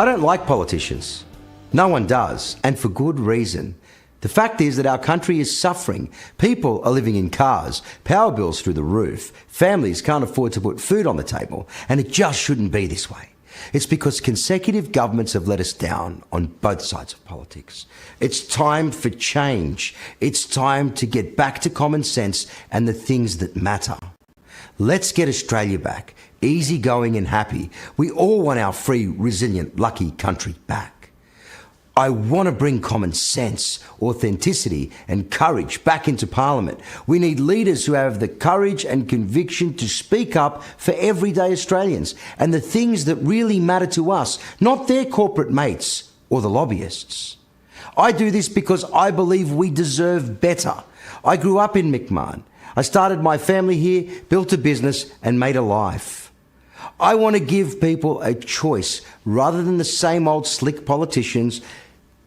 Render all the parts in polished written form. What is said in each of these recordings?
I don't like politicians. No one does, and for good reason. The fact is that our country is suffering. People are living in cars, power bills through the roof, families can't afford to put food on the table, and it just shouldn't be this way. It's because consecutive governments have let us down on both sides of politics. It's time for change. It's time to get back to common sense and the things that matter. Let's get Australia back, easygoing and happy. We all want our free, resilient, lucky country back. I want to bring common sense, authenticity and courage back into Parliament. We need leaders who have the courage and conviction to speak up for everyday Australians and the things that really matter to us, not their corporate mates or the lobbyists. I do this because I believe we deserve better. I grew up in McMahon. I started my family here, built a business and made a life. I want to give people a choice rather than the same old slick politicians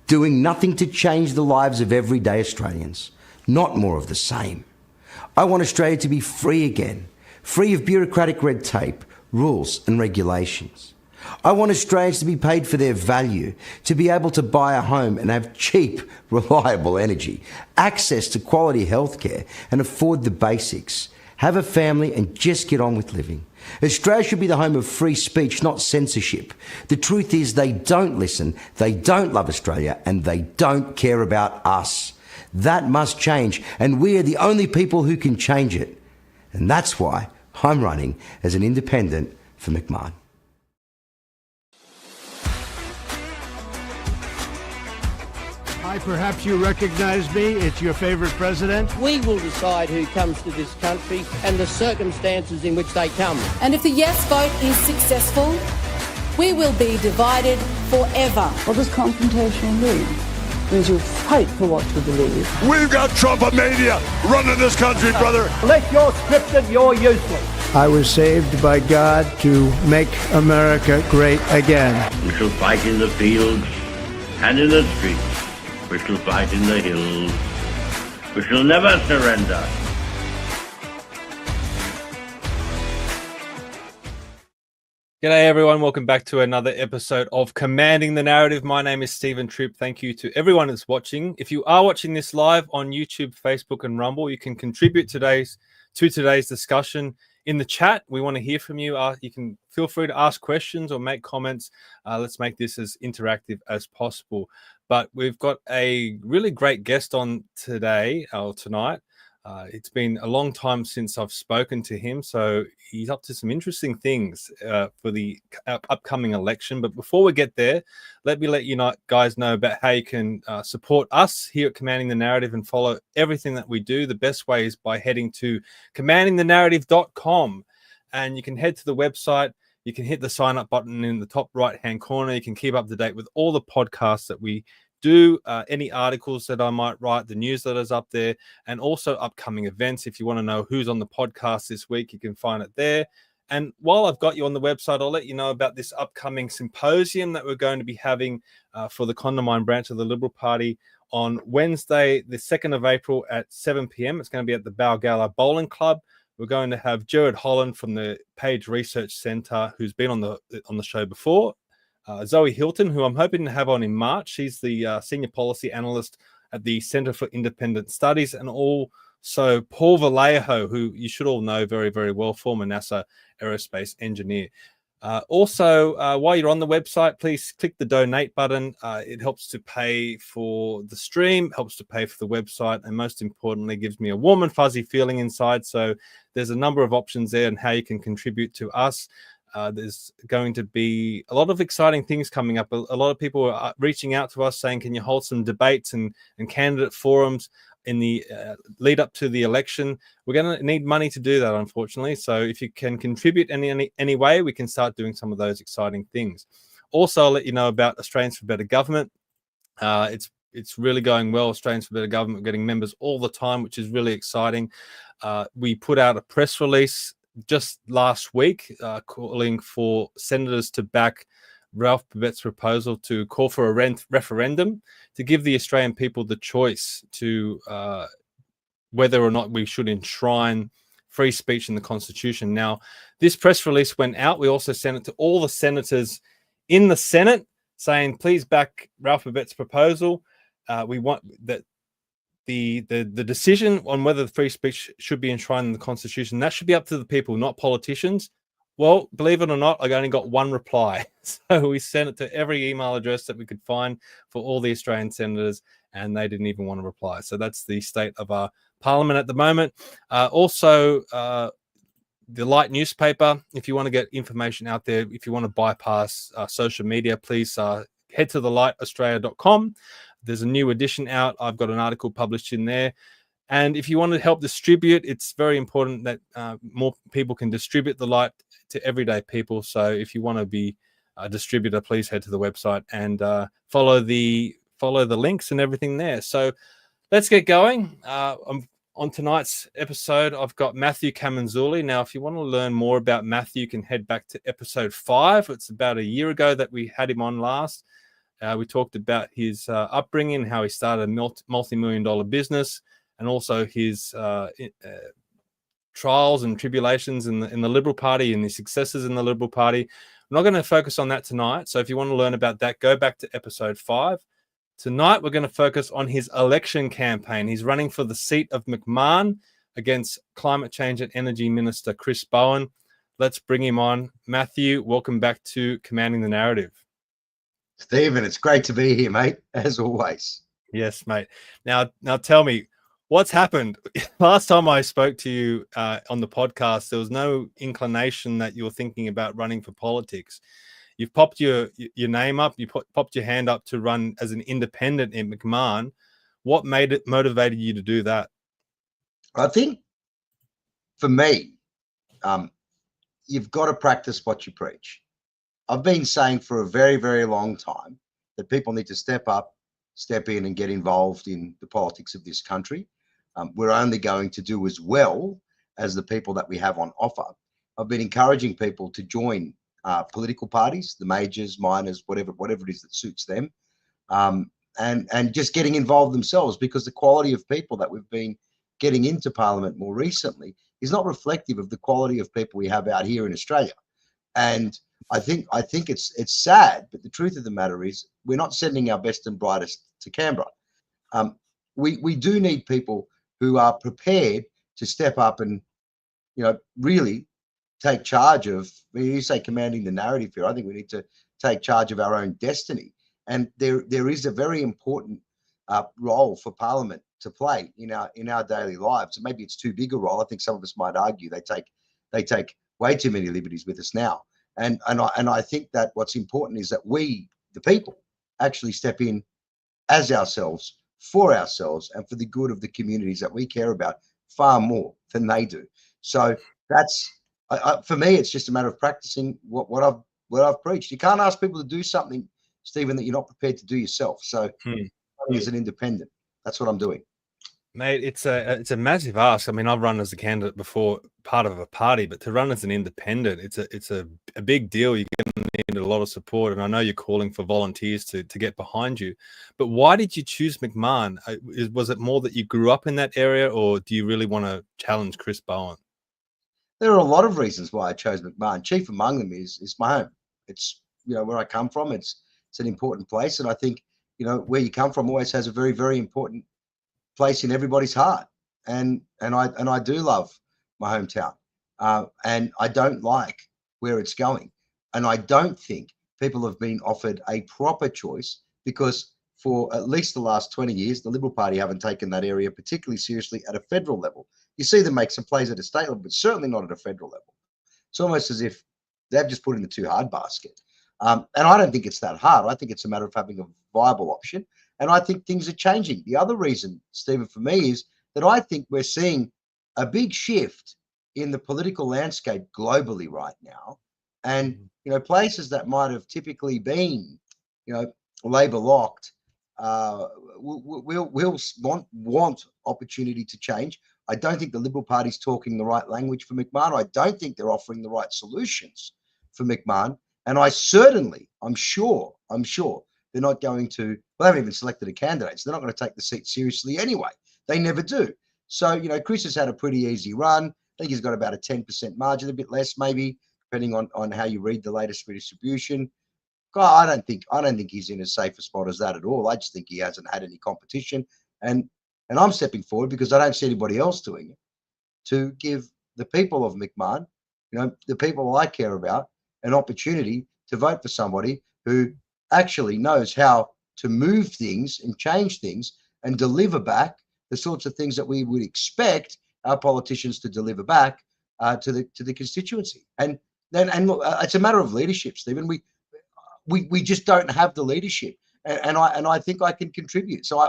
doing nothing to change the lives of everyday Australians. Not more of the same. I want Australia to be free again, free of bureaucratic red tape, rules and regulations. I want Australians to be paid for their value, to be able to buy a home and have cheap, reliable energy, access to quality healthcare and afford the basics, have a family and just get on with living. Australia should be the home of free speech, not censorship. The truth is they don't listen, they don't love Australia, and they don't care about us. That must change, and we are the only people who can change it. And that's why I'm running as an independent for McMahon. Hi, perhaps you recognize me. It's your favorite president. We will decide who comes to this country and the circumstances in which they come. And if the yes vote is successful, we will be divided forever. What does confrontation mean? It means you fight for what you believe. We've got Trumpomania running this country, brother. Unless you're scripted, you're useless. I was saved by God to make America great again. We shall fight in the fields and in the streets. We shall fight in the hills. We shall never surrender. G'day everyone, welcome back to another episode of Commanding the Narrative. My name is Stephen Tripp. Thank you to everyone that's watching. If you are watching this live on YouTube, Facebook and Rumble, you can contribute to today's discussion in the chat. We want to hear from you. You can feel free to ask questions or make comments. Let's make this as interactive as possible. But we've got a really great guest on today or tonight. It's been a long time since I've spoken to him, so he's up to some interesting things for the upcoming election. But before we get there, let you guys know about how you can support us here at Commanding the Narrative and follow everything that we do. The best way is by heading to commandingthenarrative.com, and you can head to the website. You can hit the sign up button in the top right-hand corner. You can keep up to date with all the podcasts that we do, any articles that I might write, the newsletters up there, and also upcoming events. If you want to know who's on the podcast this week, you can find it there. And while I've got you on the website, I'll let you know about this upcoming symposium that we're going to be having for the Condamine branch of the Liberal Party on Wednesday, the 2nd of April at 7 p.m. It's going to be at the Blackout Bowen Club. We're going to have Jared Holland from the Page Research Centre, who's been on the show before. Zoe Hilton, who I'm hoping to have on in March. She's the Senior Policy Analyst at the Centre for Independent Studies, and also Paul Vallejo, who you should all know very, very well, former NASA aerospace engineer. Also, while you're on the website, please click the donate button. It helps to pay for the stream, helps to pay for the website, and most importantly, gives me a warm and fuzzy feeling inside. So there's a number of options there and how you can contribute to us. There's going to be a lot of exciting things coming up. A lot of people are reaching out to us saying, can you hold some debates and candidate forums in the lead up to the election? We're going to need money to do that, unfortunately. So if you can contribute any way, we can start doing some of those exciting things. Also, I'll let you know about Australians for Better Government. It's really going well. Australians for Better Government, we're getting members all the time, which is really exciting. We put out a press release just last week calling for senators to back Ralph Babette's proposal to call for a referendum to give the Australian people the choice to whether or not we should enshrine free speech in the Constitution. Now, this press release went out. We also sent it to all the senators in the Senate saying, please back Ralph Babette's proposal. We want that the decision on whether the free speech should be enshrined in the Constitution, that should be up to the people, not politicians. Well, believe it or not, I only got one reply. So we sent it to every email address that we could find for all the Australian senators, and they didn't even want to reply. So that's the state of our parliament at the moment. Also, the Light newspaper, if you want to get information out there, if you want to bypass social media, please head to thelightaustralia.com. There's a new edition out. I've got an article published in there. And if you want to help distribute, it's very important that more people can distribute the Light to everyday people. So if you want to be a distributor, please head to the website and follow the links and everything there. So let's get going. On tonight's episode, I've got Matthew Camenzuli. Now, if you want to learn more about Matthew, you can head back to episode 5. It's about a year ago that we had him on last. We talked about his upbringing, how he started a multi-million-dollar business, and also his trials and tribulations in the Liberal Party and the successes in the Liberal Party. I'm not going to focus on that tonight. So if you want to learn about that, go back to episode 5. Tonight, we're going to focus on his election campaign. He's running for the seat of McMahon against Climate Change and Energy Minister Chris Bowen. Let's bring him on. Matthew, welcome back to Commanding the Narrative. Stephen, it's great to be here, mate, as always. Yes, mate. Now tell me, what's happened? Last time I spoke to you on the podcast, there was no inclination that you were thinking about running for politics. You've popped your name up. You popped your hand up to run as an independent in McMahon. What motivated you to do that? I think for me, you've got to practice what you preach. I've been saying for a very, very long time that people need to step up, step in and get involved in the politics of this country. We're only going to do as well as the people that we have on offer. I've been encouraging people to join political parties, the majors, minors, whatever it is that suits them, and just getting involved themselves, because the quality of people that we've been getting into Parliament more recently is not reflective of the quality of people we have out here in Australia. And I think it's sad, but the truth of the matter is we're not sending our best and brightest to Canberra. We do need people who are prepared to step up and, really take charge of, when you say commanding the narrative here, I think we need to take charge of our own destiny. And there is a very important role for Parliament to play in our daily lives. And maybe it's too big a role. I think some of us might argue they take way too many liberties with us now. And I think that what's important is that we, the people, actually step in as ourselves, for ourselves, and for the good of the communities that we care about far more than they do. So that's, for me, it's just a matter of practicing what I've preached. You can't ask people to do something, Stephen, that you're not prepared to do yourself. So as an independent, that's what I'm doing. Mate, it's a massive ask. I mean, I've run as a candidate before, part of a party, but to run as an independent, it's a big deal. You're going to need a lot of support, and I know you're calling for volunteers to get behind you. But why did you choose McMahon? Was it more that you grew up in that area, or do you really want to challenge Chris Bowen? There are a lot of reasons why I chose McMahon. Chief among them is my home. It's where I come from. It's an important place, and I think where you come from always has a very, very important place in everybody's heart, and I do love my hometown, and I don't like where it's going, and I don't think people have been offered a proper choice, because for at least the last 20 years the Liberal Party haven't taken that area particularly seriously at a federal level. You see them make some plays at a state level, but certainly not at a federal level. It's almost as if they've just put in the too hard basket, and I don't think it's that hard. I think it's a matter of having a viable option. And I think things are changing. The other reason, Stephen, for me, is that I think we're seeing a big shift in the political landscape globally right now. And, places that might have typically been, Labor locked, will want opportunity to change. I don't think the Liberal Party's talking the right language for McMahon. I don't think they're offering the right solutions for McMahon. And I'm sure they're not going to, they haven't even selected a candidate, so they're not going to take the seat seriously anyway. They never do. So, Chris has had a pretty easy run. I think he's got about a 10% margin, a bit less maybe, depending on how you read the latest redistribution. God, I don't think he's in as safe a spot as that at all. I just think he hasn't had any competition, and I'm stepping forward because I don't see anybody else doing it, to give the people of McMahon, the people I care about, an opportunity to vote for somebody who actually knows how to move things and change things and deliver back the sorts of things that we would expect our politicians to deliver back to the constituency. And look, it's a matter of leadership, Stephen. We just don't have the leadership, and I think I can contribute. So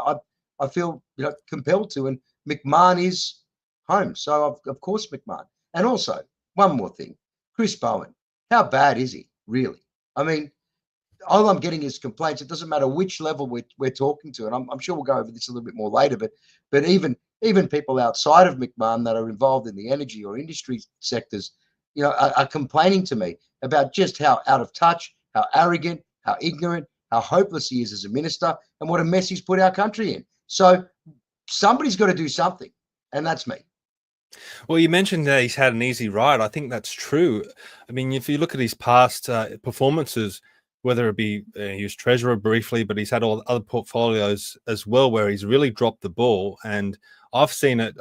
I feel compelled to, and McMahon is home. So of course McMahon. And also one more thing, Chris Bowen. How bad is he really? I mean, all I'm getting is complaints. It doesn't matter which level we're talking to, and I'm sure we'll go over this a little bit more later. But even people outside of McMahon that are involved in the energy or industry sectors, are complaining to me about just how out of touch, how arrogant, how ignorant, how hopeless he is as a minister, and what a mess he's put our country in. So somebody's got to do something, and that's me. Well, you mentioned that he's had an easy ride. I think that's true. I mean, if you look at his past performances, whether it be he was treasurer briefly, but he's had all other portfolios as well where he's really dropped the ball. And I've seen it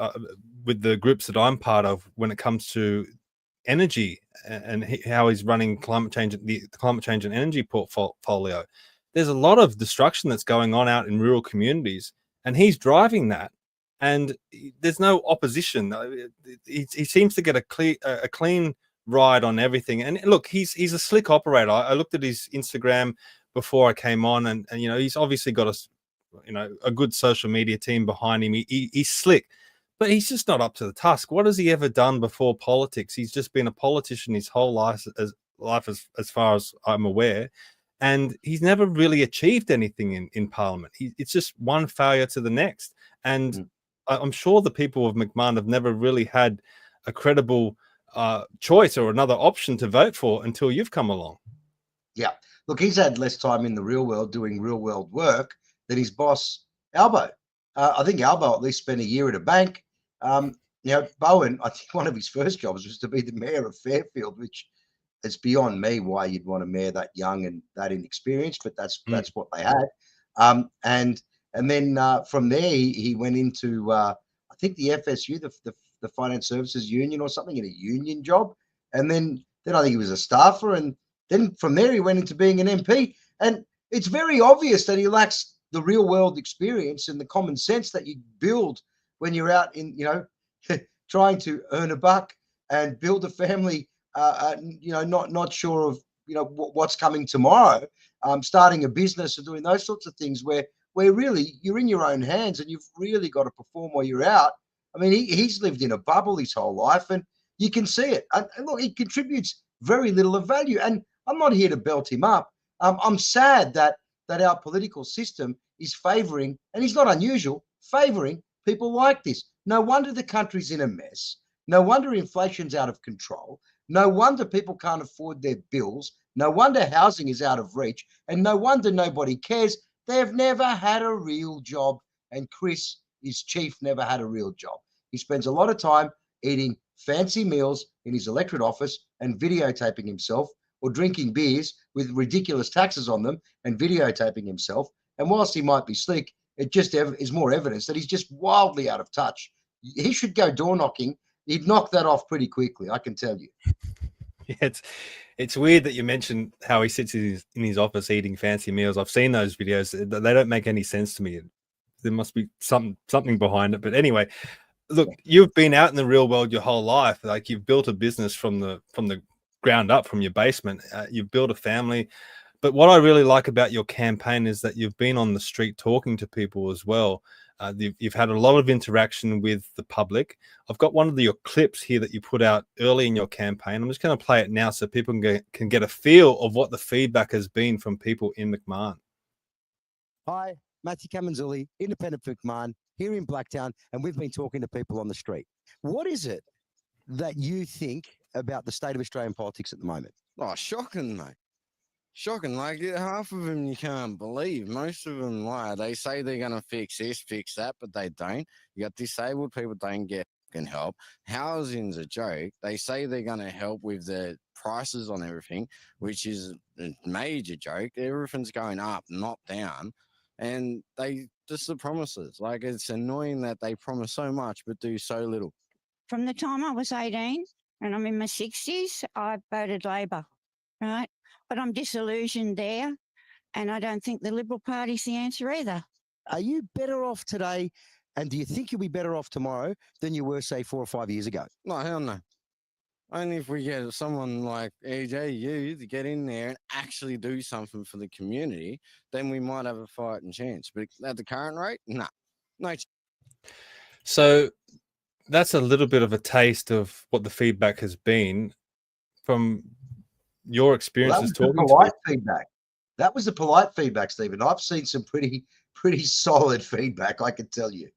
with the groups that I'm part of when it comes to energy and how he's running the climate change and energy portfolio. There's a lot of destruction that's going on out in rural communities, and he's driving that. And there's no opposition. He seems to get a clean ride on everything. And look, he's a slick operator. I looked at his Instagram before I came on, and he's obviously got a good social media team behind him. He's slick, but he's just not up to the task. What has he ever done before politics? He's just been a politician his whole life, as far as I'm aware. And he's never really achieved anything in Parliament. It's just one failure to the next. And I'm sure the people of McMahon have never really had a credible choice or another option to vote for until you've come along. Yeah. Look, he's had less time in the real world doing real world work than his boss, Albo. I think Albo at least spent a year at a bank. Bowen, I think one of his first jobs was to be the mayor of Fairfield, which it's beyond me why you'd want a mayor that young and that inexperienced, but that's what they had. And then from there, he went into, I think, the FSU, the Finance Services Union or something, in a union job. And then I think he was a staffer. And then from there, he went into being an MP. And it's very obvious that he lacks the real world experience and the common sense that you build when you're out in, trying to earn a buck and build a family, not sure of, what's coming tomorrow, starting a business or doing those sorts of things where really you're in your own hands and you've really got to perform while you're out. I mean, he's lived in a bubble his whole life, and you can see it. And look, he contributes very little of value. And I'm not here to belt him up. I'm sad that our political system is favouring, and it's not unusual, favouring people like this. No wonder the country's in a mess. No wonder inflation's out of control. No wonder people can't afford their bills. No wonder housing is out of reach. And no wonder nobody cares. They've never had a real job, and Chris, his chief, never had a real job. He spends a lot of time eating fancy meals in his electorate office and videotaping himself, or drinking beers with ridiculous taxes on them and videotaping himself. And whilst he might be slick, it just is more evidence that he's just wildly out of touch. He should go door knocking. He'd knock that off pretty quickly, I can tell you. Yeah, it's weird that you mentioned how he sits in his office eating fancy meals. I've seen those videos. They don't make any sense to me. There must be something behind it. But anyway, look, you've been out in the real world your whole life. Like, you've built a business from the ground up, from your basement. You've built a family. But what I really like about your campaign is that you've been on the street talking to people as well. You've had a lot of interaction with the public. I've got one of your clips here that you put out early in your campaign. I'm just going to play it now so people can get a feel of what the feedback has been from people in McMahon. Hi, Matthew Camenzuli, independent McMahon, here in Blacktown, and we've been talking to people on the street. What is it that you think about the state of Australian politics at the moment? Oh, shocking, mate. Shocking. Like, half of them you can't believe. Most of them lie. They say they're going to fix this, fix that, but they don't. You got disabled people don't get help. Housing's a joke. They say they're going to help with the prices on everything, which is a major joke. Everything's going up, not down. And they just the promises. Like, it's annoying that they promise so much but do so little. From the time I was 18 and I'm in my 60s, I voted Labor, right? But I'm disillusioned there, and I don't think the Liberal Party's the answer either. Are you better off today, and do you think you'll be better off tomorrow than you were, say, 4 or 5 years ago? No, hell no. Only if we get someone like EJU to get in there and actually do something for the community, then we might have a fighting chance. But at the current rate, no. So that's a little bit of a taste of what the feedback has been from your experiences talking to feedback. That was the polite feedback, Stephen. I've seen some pretty solid feedback, I can tell you.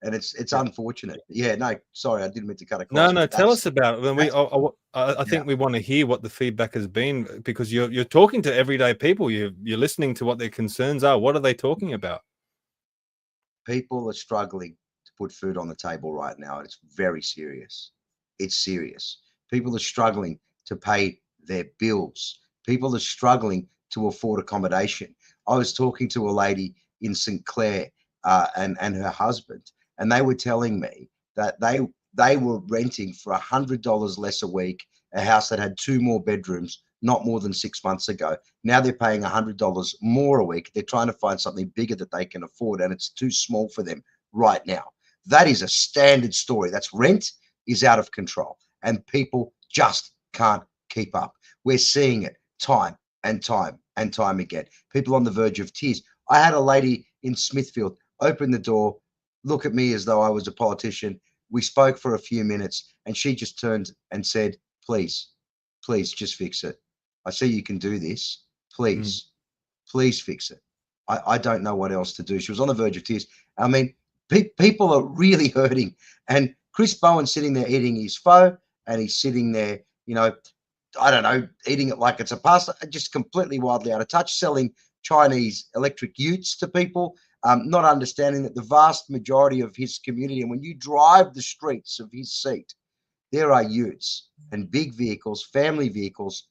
And it's unfortunate. Yeah, no, sorry, I didn't mean to cut across. No, tell us about it. I think we want to hear what the feedback has been, because you're talking to everyday people. You're listening to what their concerns are. What are they talking about? People are struggling to put food on the table right now. It's very serious. It's serious. People are struggling to pay their bills. People are struggling to afford accommodation. I was talking to a lady in St. Clair and her husband, and they were telling me that they were renting for $100 less a week a house that had 2 more bedrooms not more than 6 months ago. Now they're paying $100 more a week. They're trying to find something bigger that they can afford, and it's too small for them right now. That is a standard story. That's rent is out of control, and people just can't keep up. We're seeing it time and time and time again. People on the verge of tears. I had a lady in Smithfield open the door, look at me as though I was a politician. We spoke for a few minutes, and she just turned and said, please just fix it. I see you can do this. Please fix it. I don't know what else to do. She was on the verge of tears. I mean, people are really hurting. And Chris Bowen sitting there eating his pho, and he's sitting there, I don't know, eating it like it's a pasta, just completely wildly out of touch, selling Chinese electric utes to people, not understanding that the vast majority of his community, and when you drive the streets of his seat, there are utes and big vehicles, family vehicles,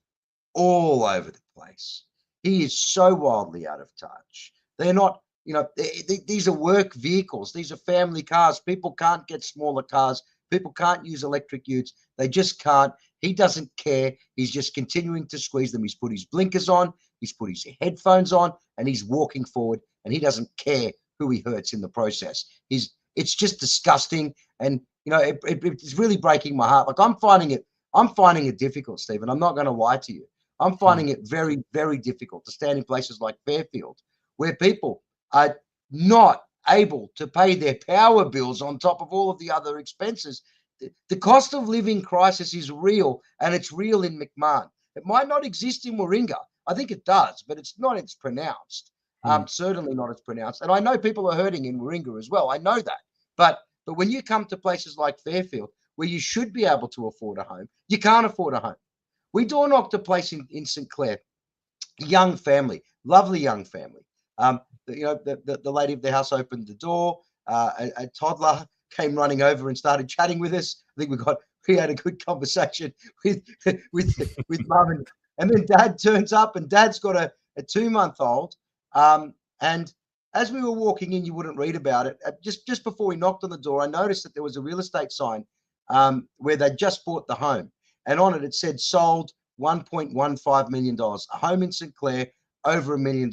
all over the place. He is so wildly out of touch. They're not, these are work vehicles. These are family cars. People can't get smaller cars. People can't use electric utes. They just can't. He doesn't care. He's just continuing to squeeze them. He's put his blinkers on. He's put his headphones on, and he's walking forward, and he doesn't care who he hurts in the process. It's just disgusting. And, it's really breaking my heart. Like, I'm finding it difficult, Stephen. I'm not going to lie to you. I'm finding it very, very difficult to stand in places like Fairfield, where people are not able to pay their power bills on top of all of the other expenses. The cost of living crisis is real, and it's real in McMahon. It might not exist in Warringah. I think it does, but it's not as pronounced. Certainly not as pronounced. And I know people are hurting in Warringah as well. I know that. But when you come to places like Fairfield, where you should be able to afford a home, you can't afford a home. We door knocked a place in St. Clair, young family, lovely young family. The lady of the house opened the door. A toddler came running over and started chatting with us. I think we had a good conversation with mum, and then dad turns up, and dad's got a 2-month-old. And as we were walking in, you wouldn't read about it. Just before we knocked on the door, I noticed that there was a real estate sign where they just bought the home, and on it said sold $1.15 million. A home in St. Clair, over $1 million.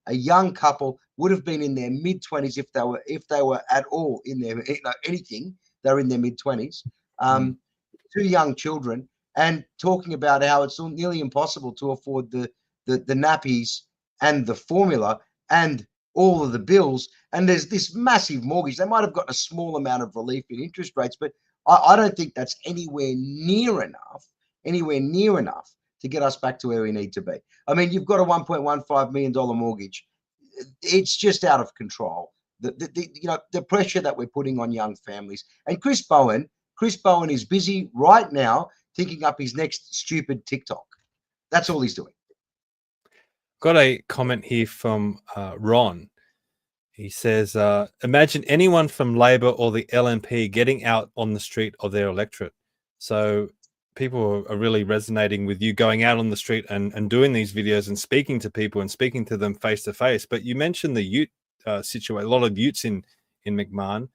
A young couple would have been in their mid-20s if they were at all in their anything. They're in their mid-20s. 2 young children, and talking about how it's nearly impossible to afford the nappies and the formula and all of the bills. And there's this massive mortgage. They might have gotten a small amount of relief in interest rates, but I don't think that's anywhere near enough to get us back to where we need to be. I mean, you've got a $1.15 million mortgage. It's just out of control. The pressure that we're putting on young families. And Chris Bowen is busy right now thinking up his next stupid TikTok. That's all he's doing. Got a comment here from Ron. He says, imagine anyone from Labor or the LNP getting out on the street of their electorate. So people are really resonating with you going out on the street and doing these videos and speaking to people and speaking to them face to face. But you mentioned the ute situation, a lot of utes in McMahon.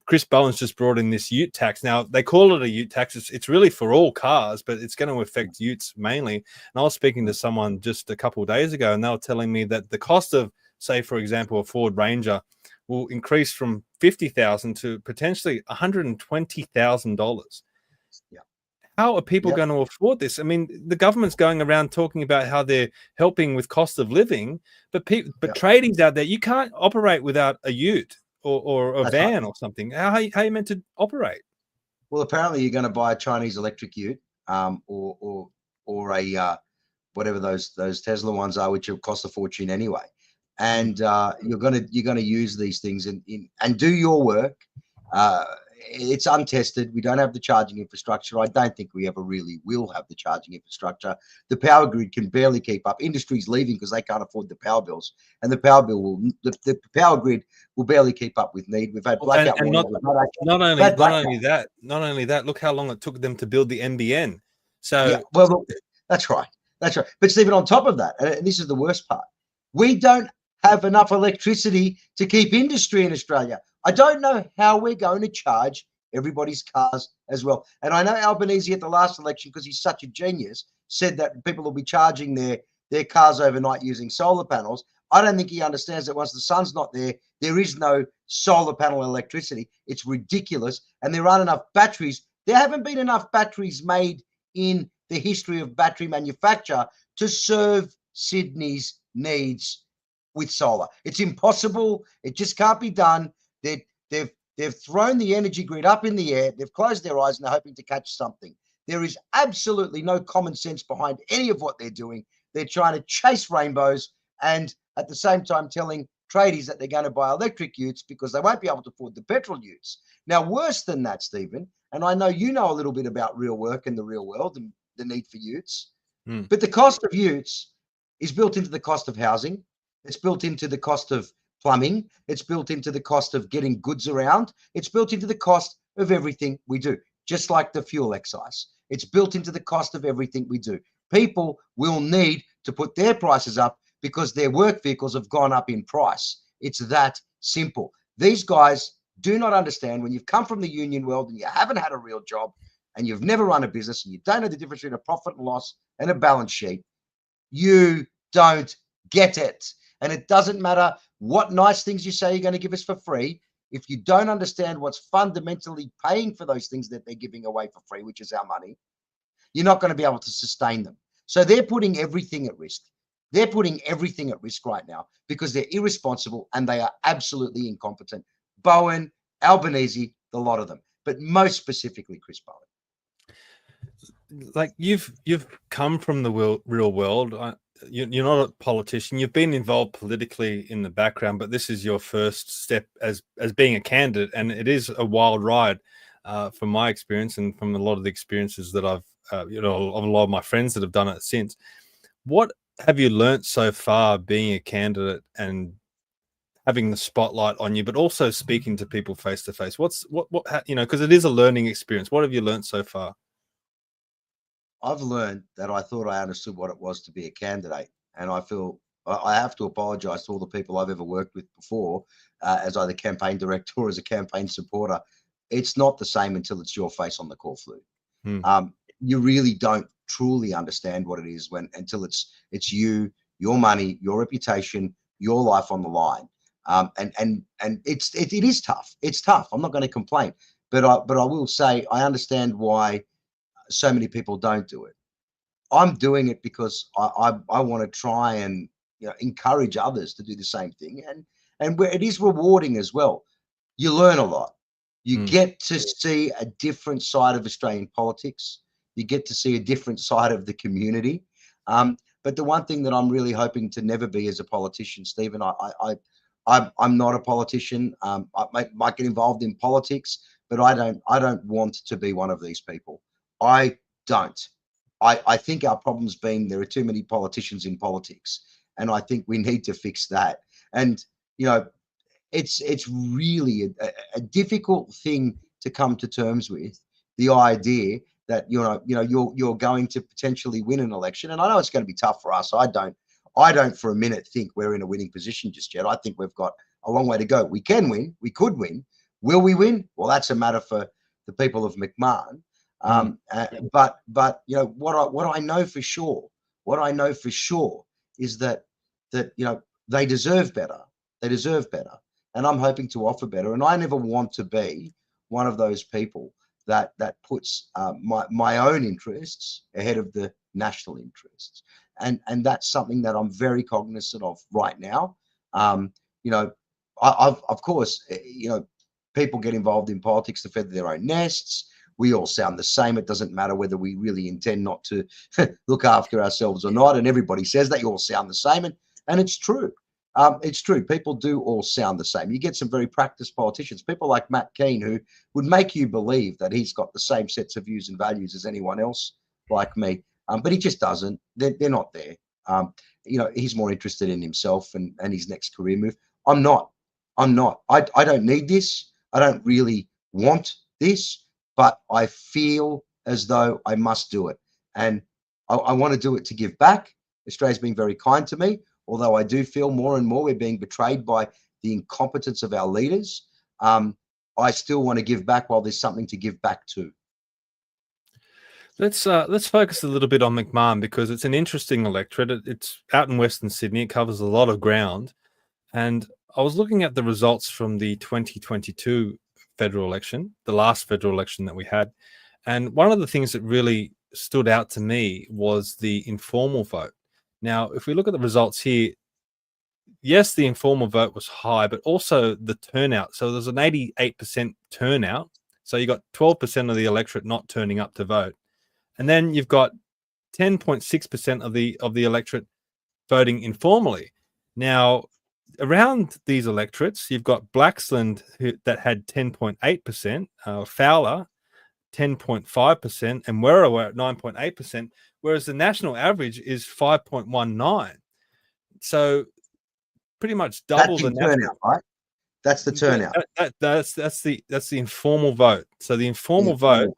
Chris Bowen's just brought in this ute tax. Now, they call it a ute tax. It's really for all cars, but it's going to affect utes mainly. And I was speaking to someone just a couple of days ago, and they were telling me that the cost of, say, for example, a Ford Ranger will increase from $50,000 to potentially $120,000. Yeah. How are people going to afford this? I mean, the government's going around talking about how they're helping with cost of living, but tradies out there, you can't operate without a ute or a van or something. How are you meant to operate? Well, apparently you're going to buy a Chinese electric ute, or a whatever those Tesla ones are, which will cost a fortune anyway. And you're going to use these things and do your work. It's untested. We don't have the charging infrastructure. I don't think we ever really will have the charging infrastructure. The power grid can barely keep up. Industry's leaving because they can't afford the power bills, and the power power grid will barely keep up with need. We've had blackout. And not only that. Look how long it took them to build the NBN. So yeah, well, look, that's right. But Stephen, on top of that, and this is the worst part, we don't have enough electricity to keep industry in Australia. I don't know how we're going to charge everybody's cars as well. And I know Albanese at the last election, because he's such a genius, said that people will be charging their cars overnight using solar panels. I don't think he understands that once the sun's not there, there is no solar panel electricity. It's ridiculous. And there aren't enough batteries. There haven't been enough batteries made in the history of battery manufacture to serve Sydney's needs with solar. It's impossible. It just can't be done. They've thrown the energy grid up in the air. They've closed their eyes and they're hoping to catch something. There is absolutely no common sense behind any of what they're doing. They're trying to chase rainbows and at the same time telling tradies that they're going to buy electric utes because they won't be able to afford the petrol utes. Now, worse than that, Stephen, and I know you know a little bit about real work in the real world and the need for utes, but the cost of utes is built into the cost of housing. It's built into the cost of plumbing. It's built into the cost of getting goods around. It's built into the cost of everything we do, just like the fuel excise. It's built into the cost of everything we do. People will need to put their prices up because their work vehicles have gone up in price. It's that simple. These guys do not understand when you've come from the union world and you haven't had a real job and you've never run a business and you don't know the difference between a profit and loss and a balance sheet. You don't get it. And it doesn't matter what nice things you say you're going to give us for free. If you don't understand what's fundamentally paying for those things that they're giving away for free, which is our money, you're not going to be able to sustain them. So they're putting everything at risk. They're putting everything at risk right now because they're irresponsible and they are absolutely incompetent. Bowen, Albanese, the lot of them, but most specifically Chris Bowen. Like you've come from the real world. You're not a politician. You've been involved politically in the background, but this is your first step as being a candidate, and it is a wild ride from my experience and from a lot of the experiences that I've, of a lot of my friends that have done it since. What have you learnt so far being a candidate and having the spotlight on you, but also speaking to people face to face? What because it is a learning experience. What have you learnt so far? I've learned that I thought I understood what it was to be a candidate. And I feel I have to apologize to all the people I've ever worked with before as either campaign director or as a campaign supporter. It's not the same until it's your face on the call flute. You really don't truly understand what it is until it's you, your money, your reputation, your life on the line. And it is tough. It's tough. I'm not going to complain, but I will say I understand why so many people don't do it. I'm doing it because I want to try and encourage others to do the same thing, and where it is rewarding as well. You learn a lot. You get to see a different side of Australian politics. You get to see a different side of the community. But the one thing that I'm really hoping to never be as a politician, Stephen, I'm not a politician. I might get involved in politics, but I don't want to be one of these people. I don't. I think our problem's been there are too many politicians in politics, and I think we need to fix that. And it's really a difficult thing to come to terms with, the idea you're going to potentially win an election. And I know it's going to be tough for us. I don't for a minute think we're in a winning position just yet. I think we've got a long way to go. We can win. We could win. Will we win? Well, that's a matter for the people of McMahon. But what I know for sure is that they deserve better. They deserve better. And I'm hoping to offer better. And I never want to be one of those people that puts my own interests ahead of the national interests. And that's something that I'm very cognizant of right now. Of course, people get involved in politics to feather their own nests. We all sound the same. It doesn't matter whether we really intend not to look after ourselves or not. And everybody says that you all sound the same. And it's true. It's true. People do all sound the same. You get some very practiced politicians, people like Matt Keane, who would make you believe that he's got the same sets of views and values as anyone else like me. But he just doesn't. They're not there. He's more interested in himself and his next career move. I'm not. I don't need this. I don't really want this, but I feel as though I must do it. And I want to do it to give back. Australia's been very kind to me, although I do feel more and more we're being betrayed by the incompetence of our leaders. I still want to give back while there's something to give back to. Let's focus a little bit on McMahon, because it's an interesting electorate. It's out in Western Sydney. It covers a lot of ground. And I was looking at the results from the 2022 federal election, the last federal election that we had. And one of the things that really stood out to me was the informal vote. Now, if we look at the results here, yes, the informal vote was high, but also the turnout. So there's an 88% turnout. So you got 12% of the electorate not turning up to vote. And then you've got 10.6% of the electorate voting informally. Now, around these electorates, you've got Blaxland that had 10.8%, Fowler 10.5%, and Werriwa at 9.8%, whereas the national average is 5.19. So pretty much double the turnout, right? That's the turnout. That's the informal vote. So the informal vote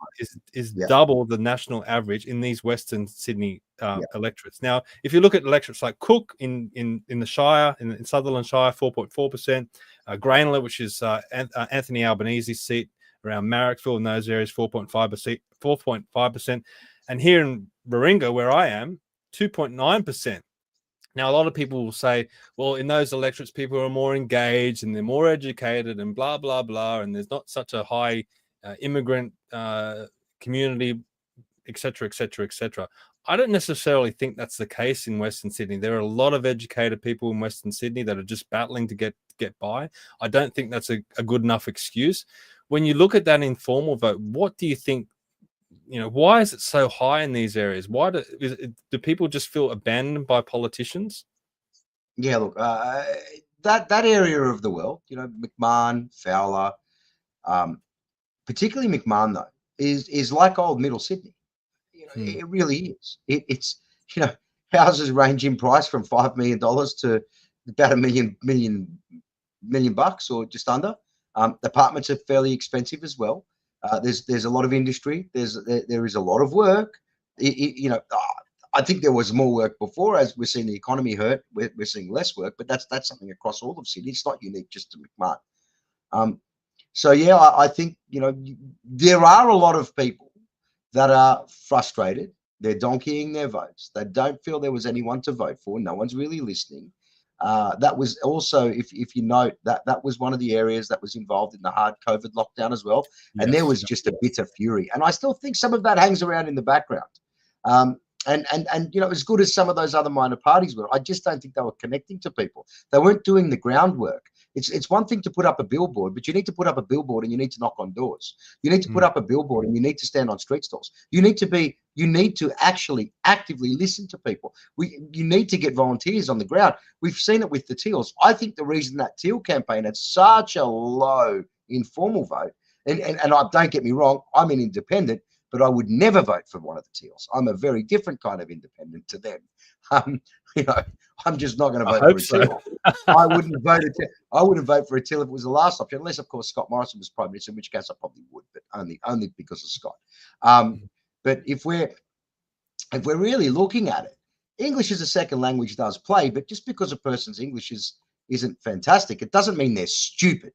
is double the national average in these Western Sydney electorates. Now, if you look at electorates like Cook in the Shire, in Sutherland Shire, 4.4%, Grainler, which is Anthony Albanese's seat around Marrickville and those areas, 4.5%, and here in Warringah, where I am, 2.9%. Now, a lot of people will say, well, in those electorates, people are more engaged and they're more educated and blah, blah, blah, and there's not such a high immigrant community, et cetera, et cetera, et cetera. I don't necessarily think that's the case in Western Sydney. There are a lot of educated people in Western Sydney that are just battling to get by. I don't think that's a good enough excuse. When you look at that informal vote, what do you think? Why is it so high in these areas? Why do people just feel abandoned by politicians? Yeah, look, that area of the world, McMahon, Fowler, particularly McMahon though, is like old Middle Sydney. It really is. It's houses range in price from $5 million to about $1 million bucks or just under. Apartments are fairly expensive as well. There's a lot of industry. There is a lot of work. I think there was more work before, as we're seeing the economy hurt. We're seeing less work, but that's something across all of Sydney. It's not unique just to McMahon. So yeah, I think there are a lot of people that are frustrated. They're donkeying their votes. They don't feel there was anyone to vote for. No one's really listening. That was also, if you note, that was one of the areas that was involved in the hard COVID lockdown as well. And there was just a bitter fury. And I still think some of that hangs around in the background. And as good as some of those other minor parties were, I just don't think they were connecting to people. They weren't doing the groundwork. It's one thing to put up a billboard, but you need to put up a billboard and you need to knock on doors. You need to put up a billboard and you need to stand on street stalls. You need to actually actively listen to people. You need to get volunteers on the ground. We've seen it with the teals. I think the reason that teal campaign had such a low informal vote, and don't get me wrong, I'm an independent, but I would never vote for one of the teals. I'm a very different kind of independent to them. I'm just not going to vote for a teal. I wouldn't vote for a teal if it was the last option, unless of course Scott Morrison was Prime Minister, in which case I probably would, but only because of Scott. But if we're really looking at it, English as a second language does play, but just because a person's English isn't fantastic, it doesn't mean they're stupid.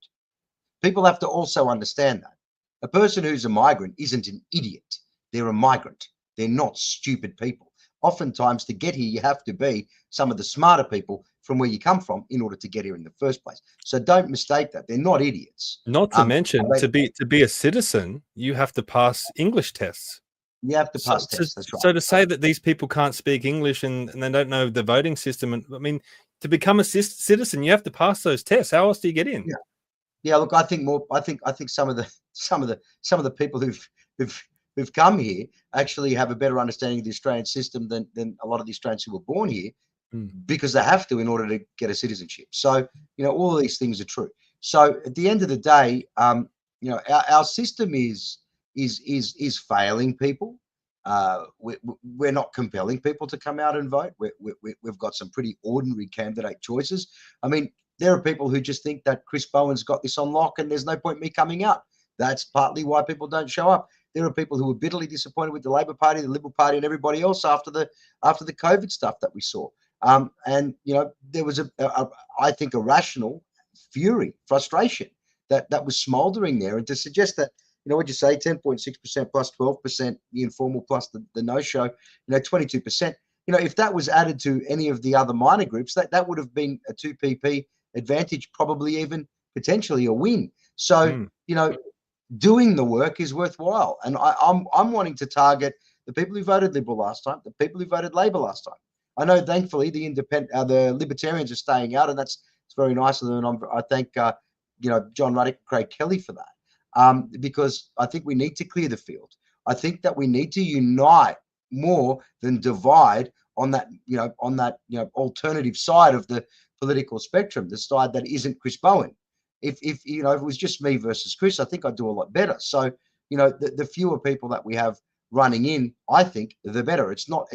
People have to also understand that. A person who's a migrant isn't an idiot. They're a migrant. They're not stupid people. Oftentimes, to get here, you have to be some of the smarter people from where you come from in order to get here in the first place. So don't mistake that. They're not idiots. Not to mention, to be a citizen, you have to pass English tests. You have to pass tests. That's right. So to say that these people can't speak English and they don't know the voting system, and I mean, to become a citizen, you have to pass those tests. How else do you get in? Yeah. Look, I think some of the people who've come here actually have a better understanding of the Australian system than a lot of the Australians who were born here, because they have to in order to get a citizenship. So all of these things are true. So at the end of the day, our system is failing people. We're not compelling people to come out and vote. We've got some pretty ordinary candidate choices. I mean, there are people who just think that Chris Bowen's got this on lock and there's no point in me coming out. That's partly why people don't show up. There are people who were bitterly disappointed with the Labor Party, the Liberal Party, and everybody else after the COVID stuff that we saw. And there was I think a rational fury, frustration that was smouldering there, and to suggest that, what'd you say, 10.6% plus 12%, the informal plus the no-show, 22%. If that was added to any of the other minor groups, that would have been a 2 pp advantage, probably even potentially a win. So, doing the work is worthwhile. And I'm wanting to target the people who voted Liberal last time, the people who voted Labor last time. I know, thankfully, the Libertarians are staying out, and it's very nice of them. And I thank John Ruddock and Craig Kelly for that, because I think we need to clear the field. I think that we need to unite more than divide on that alternative side of the political spectrum, the side that isn't Chris Bowen. If it was just me versus Chris, I think I'd do a lot better. So the fewer people that we have running in, I think the better. It's not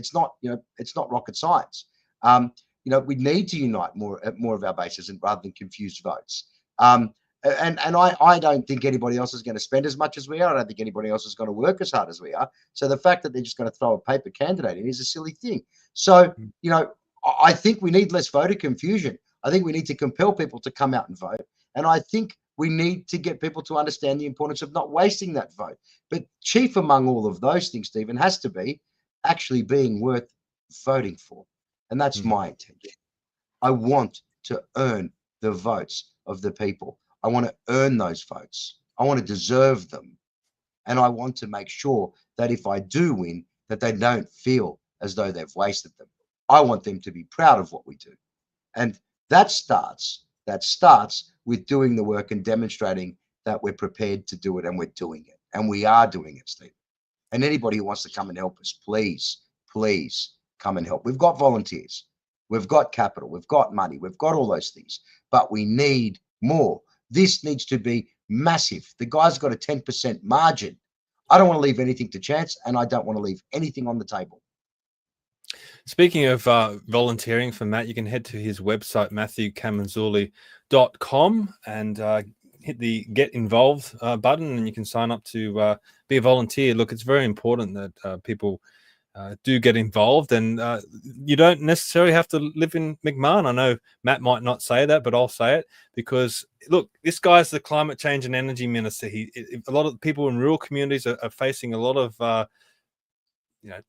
rocket science. We need to unite more of our bases and rather than confused votes. And I don't think anybody else is going to spend as much as we are. I don't think anybody else is going to work as hard as we are. So the fact that they're just going to throw a paper candidate in is a silly thing. So, I think we need less voter confusion. I think we need to compel people to come out and vote. And I think we need to get people to understand the importance of not wasting that vote. But chief among all of those things, Stephen, has to be actually being worth voting for. And that's my intention. I want to earn the votes of the people. I want to earn those votes. I want to deserve them. And I want to make sure that if I do win, that they don't feel as though they've wasted them. I want them to be proud of what we do. And that starts with doing the work and demonstrating that we're prepared to do it, and we're doing it. And we are doing it, Steve. And anybody who wants to come and help us, please come and help. We've got volunteers. We've got capital. We've got money. We've got all those things. But we need more. This needs to be massive. The guy's got a 10% margin. I don't want to leave anything to chance, and I don't want to leave anything on the table. Speaking of volunteering for Matt, you can head to his website, matthewcamenzuli.com, and hit the Get Involved button, and you can sign up to be a volunteer. Look, it's very important that people do get involved, and you don't necessarily have to live in McMahon. I know Matt might not say that, but I'll say it, because look, this guy's the climate change and energy minister. A lot of people in rural communities are facing a lot of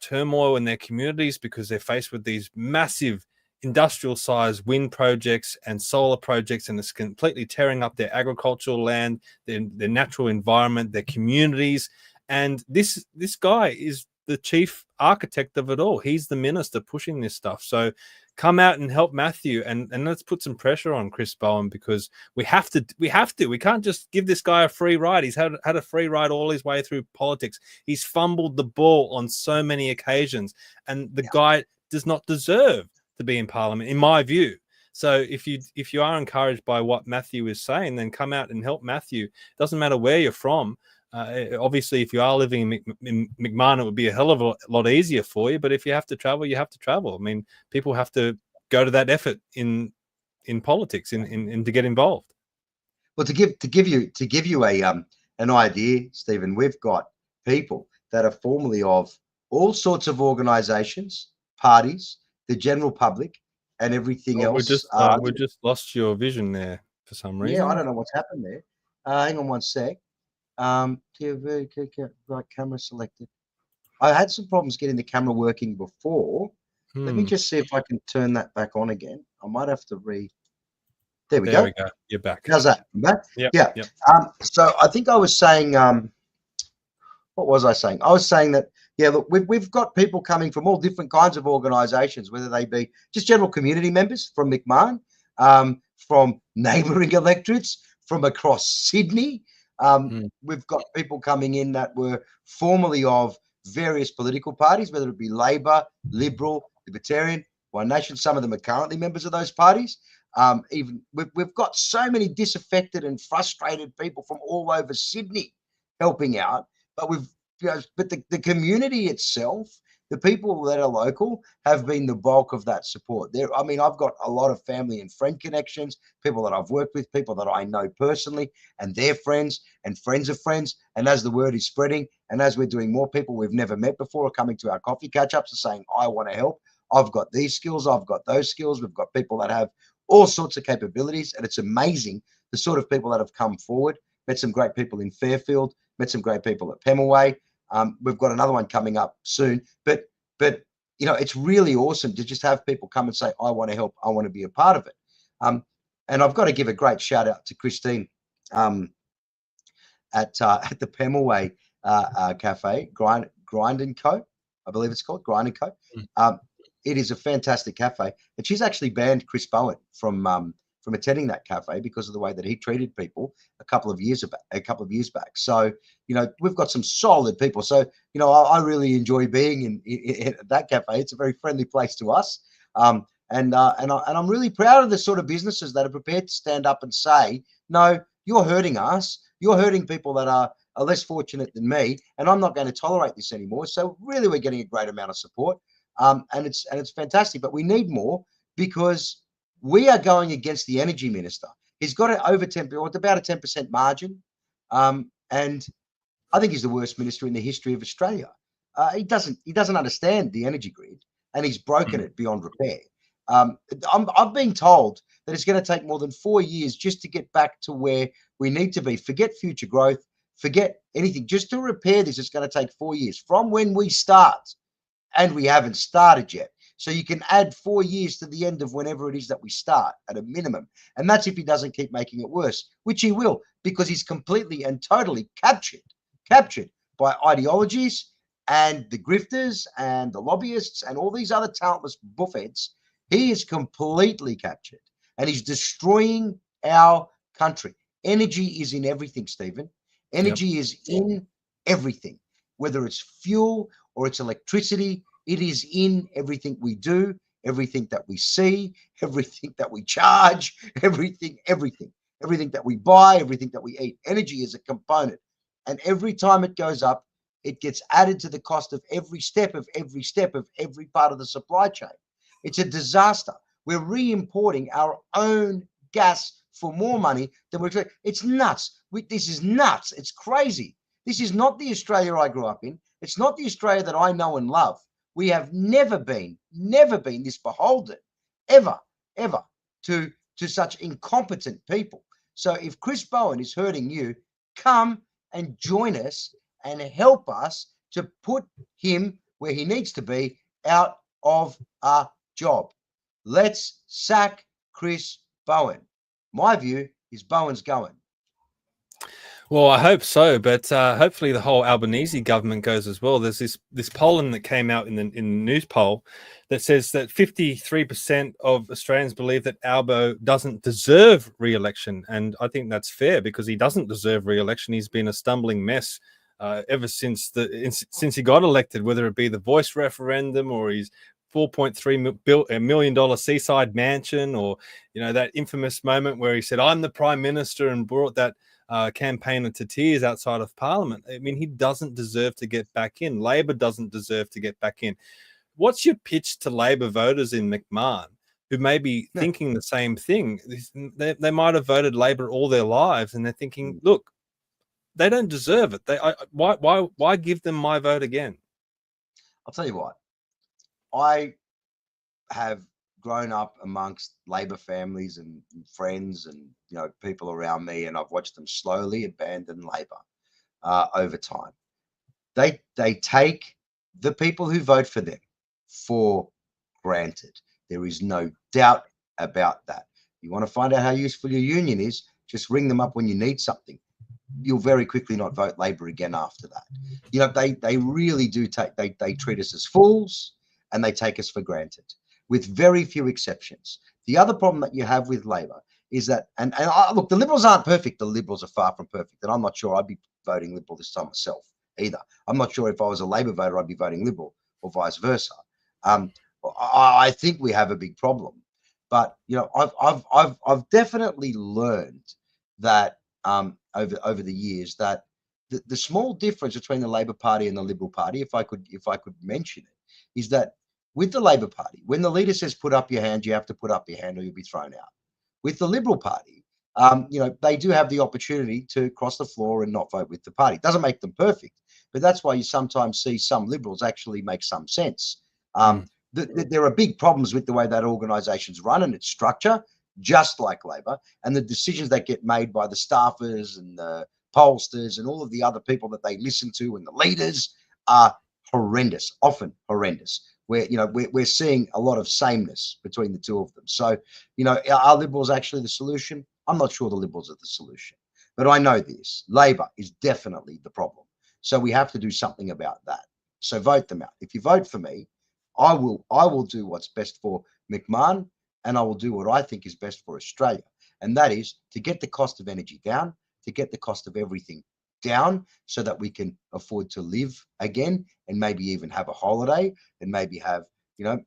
turmoil in their communities because they're faced with these massive industrial sized wind projects and solar projects, and it's completely tearing up their agricultural land, their natural environment, their communities. And this guy is the chief architect of it all. He's the minister pushing this stuff. So come out and help Matthew, and let's put some pressure on Chris Bowen, because we have to. We can't just give this guy a free ride. He's had a free ride all his way through politics. He's fumbled the ball on so many occasions, and the guy does not deserve to be in Parliament, in my view. So if you are encouraged by what Matthew is saying, then come out and help Matthew. Doesn't matter where you're from. Obviously, if you are living in McMahon, it would be a hell of a lot easier for you. But if you have to travel, you have to travel. I mean, people have to go to that effort in politics, in to get involved. Well, to give you an idea, Stephen, we've got people that are formerly of all sorts of organisations, parties, the general public, and everything else. We just lost your vision there for some reason. Yeah, I don't know what's happened there. Hang on one sec. Right, camera selected. I had some problems getting the camera working before. Let me just see if I can turn that back on again. I might have to There we go. You're back. How's that? I'm back? Yep. Yeah. Yep. So I think I was saying, what was I saying? I was saying that, yeah, look, we've got people coming from all different kinds of organisations, whether they be just general community members from McMahon, from neighbouring electorates, from across Sydney. We've got people coming in that were formerly of various political parties, whether it be Labor, Liberal, Libertarian, One Nation. Some of them are currently members of those parties. Even we've got so many disaffected and frustrated people from all over Sydney helping out, but the community itself, the people that are local, have been the bulk of that support. I mean, I've got a lot of family and friend connections, people that I've worked with, people that I know personally, and their friends and friends of friends. And as the word is spreading, and as we're doing, more people we've never met before are coming to our coffee catch-ups and saying, I want to help. I've got these skills. I've got those skills. We've got people that have all sorts of capabilities, and it's amazing the sort of people that have come forward. Met some great people in Fairfield, met some great people at Pemulwuy. We've got another one coming up soon, but you know, it's really awesome to just have people come and say, I want to help, I want to be a part of it. And I've got to give a great shout out to Christine at the Pemulwuy Cafe, Grind and Co. I believe it's called Grind and Co. It is a fantastic cafe, and she's actually banned Chris Bowen from attending that cafe because of the way that he treated people a couple of years back. So, you know, we've got some solid people. So, you know, I really enjoy being in that cafe. It's a very friendly place to us. And I'm really proud of the sort of businesses that are prepared to stand up and say, no, you're hurting us. You're hurting people that are less fortunate than me, and I'm not going to tolerate this anymore. So really, we're getting a great amount of support. And it's fantastic, but we need more because we are going against the energy minister. He's got it over 10%, it's about a 10% margin. And I think he's the worst minister in the history of Australia. He doesn't understand the energy grid, and he's broken it beyond repair. I've been told that it's going to take more than 4 years just to get back to where we need to be. Forget future growth, forget anything. Just to repair this, it's going to take 4 years from when we start. And we haven't started yet. So you can add 4 years to the end of whenever it is that we start at a minimum. And that's if he doesn't keep making it worse, which he will, because he's completely and totally captured by ideologies and the grifters and the lobbyists and all these other talentless buffheads. He is completely captured, and he's destroying our country. Energy is in everything, Stephen. Energy is in everything, whether it's fuel or it's electricity. It is in everything we do, everything that we see, everything that we charge, everything that we buy, everything that we eat. Energy is a component. And every time it goes up, it gets added to the cost of every step of every part of the supply chain. It's a disaster. We're re-importing our own gas for more money than we're. It's nuts. This is nuts. It's crazy. This is not the Australia I grew up in. It's not the Australia that I know and love. We have never been this beholden, ever, to such incompetent people. So if Chris Bowen is hurting you, come and join us and help us to put him where he needs to be, out of a job. Let's sack Chris Bowen. My view is Bowen's going. Well, I hope so, but hopefully the whole Albanese government goes as well. There's this polling that came out in the news poll that says that 53% of Australians believe that Albo doesn't deserve re-election, and I think that's fair because he doesn't deserve re-election. He's been a stumbling mess ever since he got elected, whether it be the voice referendum or his $4.3 million seaside mansion, or that infamous moment where he said, "I'm the Prime Minister," and brought that campaigner to tears outside of Parliament. I mean, he doesn't deserve to get back in. Labor doesn't deserve to get back in. What's your pitch to Labor voters in McMahon who may be thinking the same thing? They might have voted Labor all their lives, and they're thinking, look, they don't deserve it. Why give them my vote again? I'll tell you what, I have grown up amongst Labor families and friends and, you know, people around me, and I've watched them slowly abandon Labor over time. They take the people who vote for them for granted. There is no doubt about that. You want to find out how useful your union is, just ring them up when you need something. You'll very quickly not vote Labor again after that. You know, they really do they treat us as fools, and they take us for granted, with very few exceptions. The other problem that you have with Labor is that, look, the Liberals aren't perfect. The Liberals are far from perfect, and I'm not sure I'd be voting Liberal this time myself either. I'm not sure if I was a Labor voter, I'd be voting Liberal, or vice versa. I think we have a big problem, but you know, I've definitely learned that over the years that the small difference between the Labor Party and the Liberal Party, if I could mention it, is that with the Labor Party, when the leader says put up your hand, you have to put up your hand or you'll be thrown out. With the Liberal Party, you know, they do have the opportunity to cross the floor and not vote with the party. It doesn't make them perfect, but that's why you sometimes see some Liberals actually make some sense. There are big problems with the way that organisation's run and its structure, just like Labor, and the decisions that get made by the staffers and the pollsters and all of the other people that they listen to and the leaders are horrendous, often horrendous. Where, you know, we're seeing a lot of sameness between the two of them. So, you know, are Liberals actually the solution? I'm not sure the Liberals are the solution, but I know this: Labor is definitely the problem. So we have to do something about that. So vote them out. If you vote for me, I will do what's best for McMahon, and I will do what I think is best for Australia, and that is to get the cost of energy down, to get the cost of everything down, so that we can afford to live again, and maybe even have a holiday, and maybe have, you know,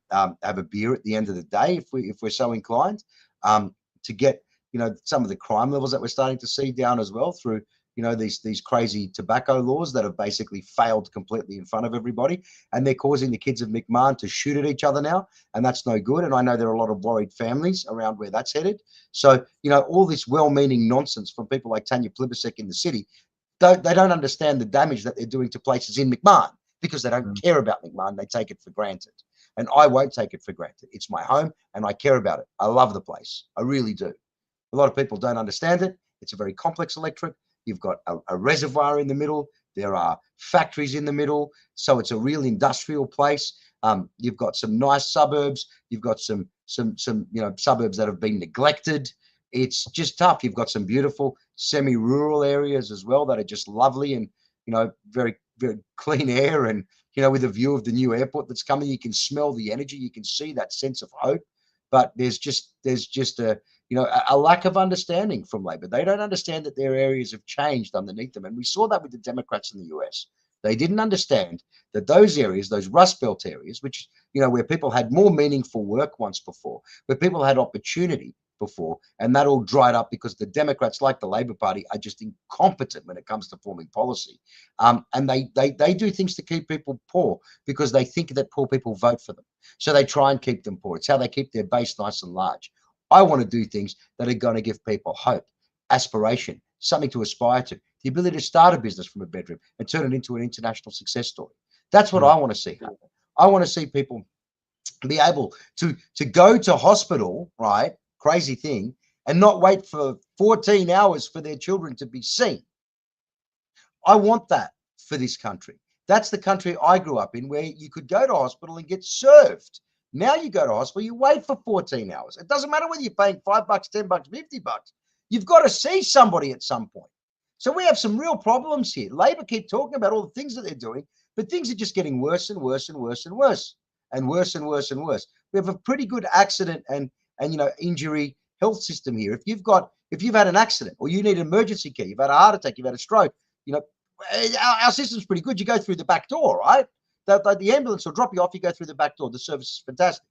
have a beer at the end of the day if we're so inclined, to get, you know, some of the crime levels that we're starting to see down as well through, you know, these crazy tobacco laws that have basically failed completely in front of everybody, and they're causing the kids of McMahon to shoot at each other now, and that's no good. And I know there are a lot of worried families around where that's headed. So, you know, all this well-meaning nonsense from people like Tanya Plibersek in the city, they don't understand the damage that they're doing to places in McMahon, because they don't care about McMahon. They take it for granted, and I won't take it for granted. It's my home, and I care about it. I love the place. I really do. A lot of people don't understand it. It's a very complex electorate. You've got a reservoir in the middle. There are factories in the middle. So it's a real industrial place. You've got some nice suburbs. You've got some you know, suburbs that have been neglected. It's just tough. You've got some beautiful semi-rural areas as well that are just lovely, and, you know, very, very clean air, and, you know, with a view of the new airport that's coming, you can smell the energy. You can see that sense of hope. But there's just a, you know, a lack of understanding from Labor. They don't understand that their areas have changed underneath them. And we saw that with the Democrats in the US. They didn't understand that those areas, those Rust Belt areas, which, you know, where people had more meaningful work once before, where people had opportunity before, and that all dried up because the Democrats, like the Labor Party, are just incompetent when it comes to forming policy. And they do things to keep people poor because they think that poor people vote for them. So they try and keep them poor. It's how they keep their base nice and large. I want to do things that are going to give people hope, aspiration, something to aspire to, the ability to start a business from a bedroom and turn it into an international success story. That's what I want to see happen. I want to see people be able to go to hospital, right? Crazy thing, and not wait for 14 hours for their children to be seen. I want that for this country. That's the country I grew up in, where you could go to hospital and get served. Now you go to hospital, you wait for 14 hours. It doesn't matter whether you're paying $5, $10, $50. You've got to see somebody at some point. So we have some real problems here. Labor keep talking about all the things that they're doing, but things are just getting worse and worse and worse and worse and worse and worse and worse. We have a pretty good accident and you know, injury health system here. If you've had an accident, or you need emergency care, you've had a heart attack, you've had a stroke, you know, our system's pretty good. You go through the back door, right? The ambulance will drop you off. You go through the back door. The service is fantastic.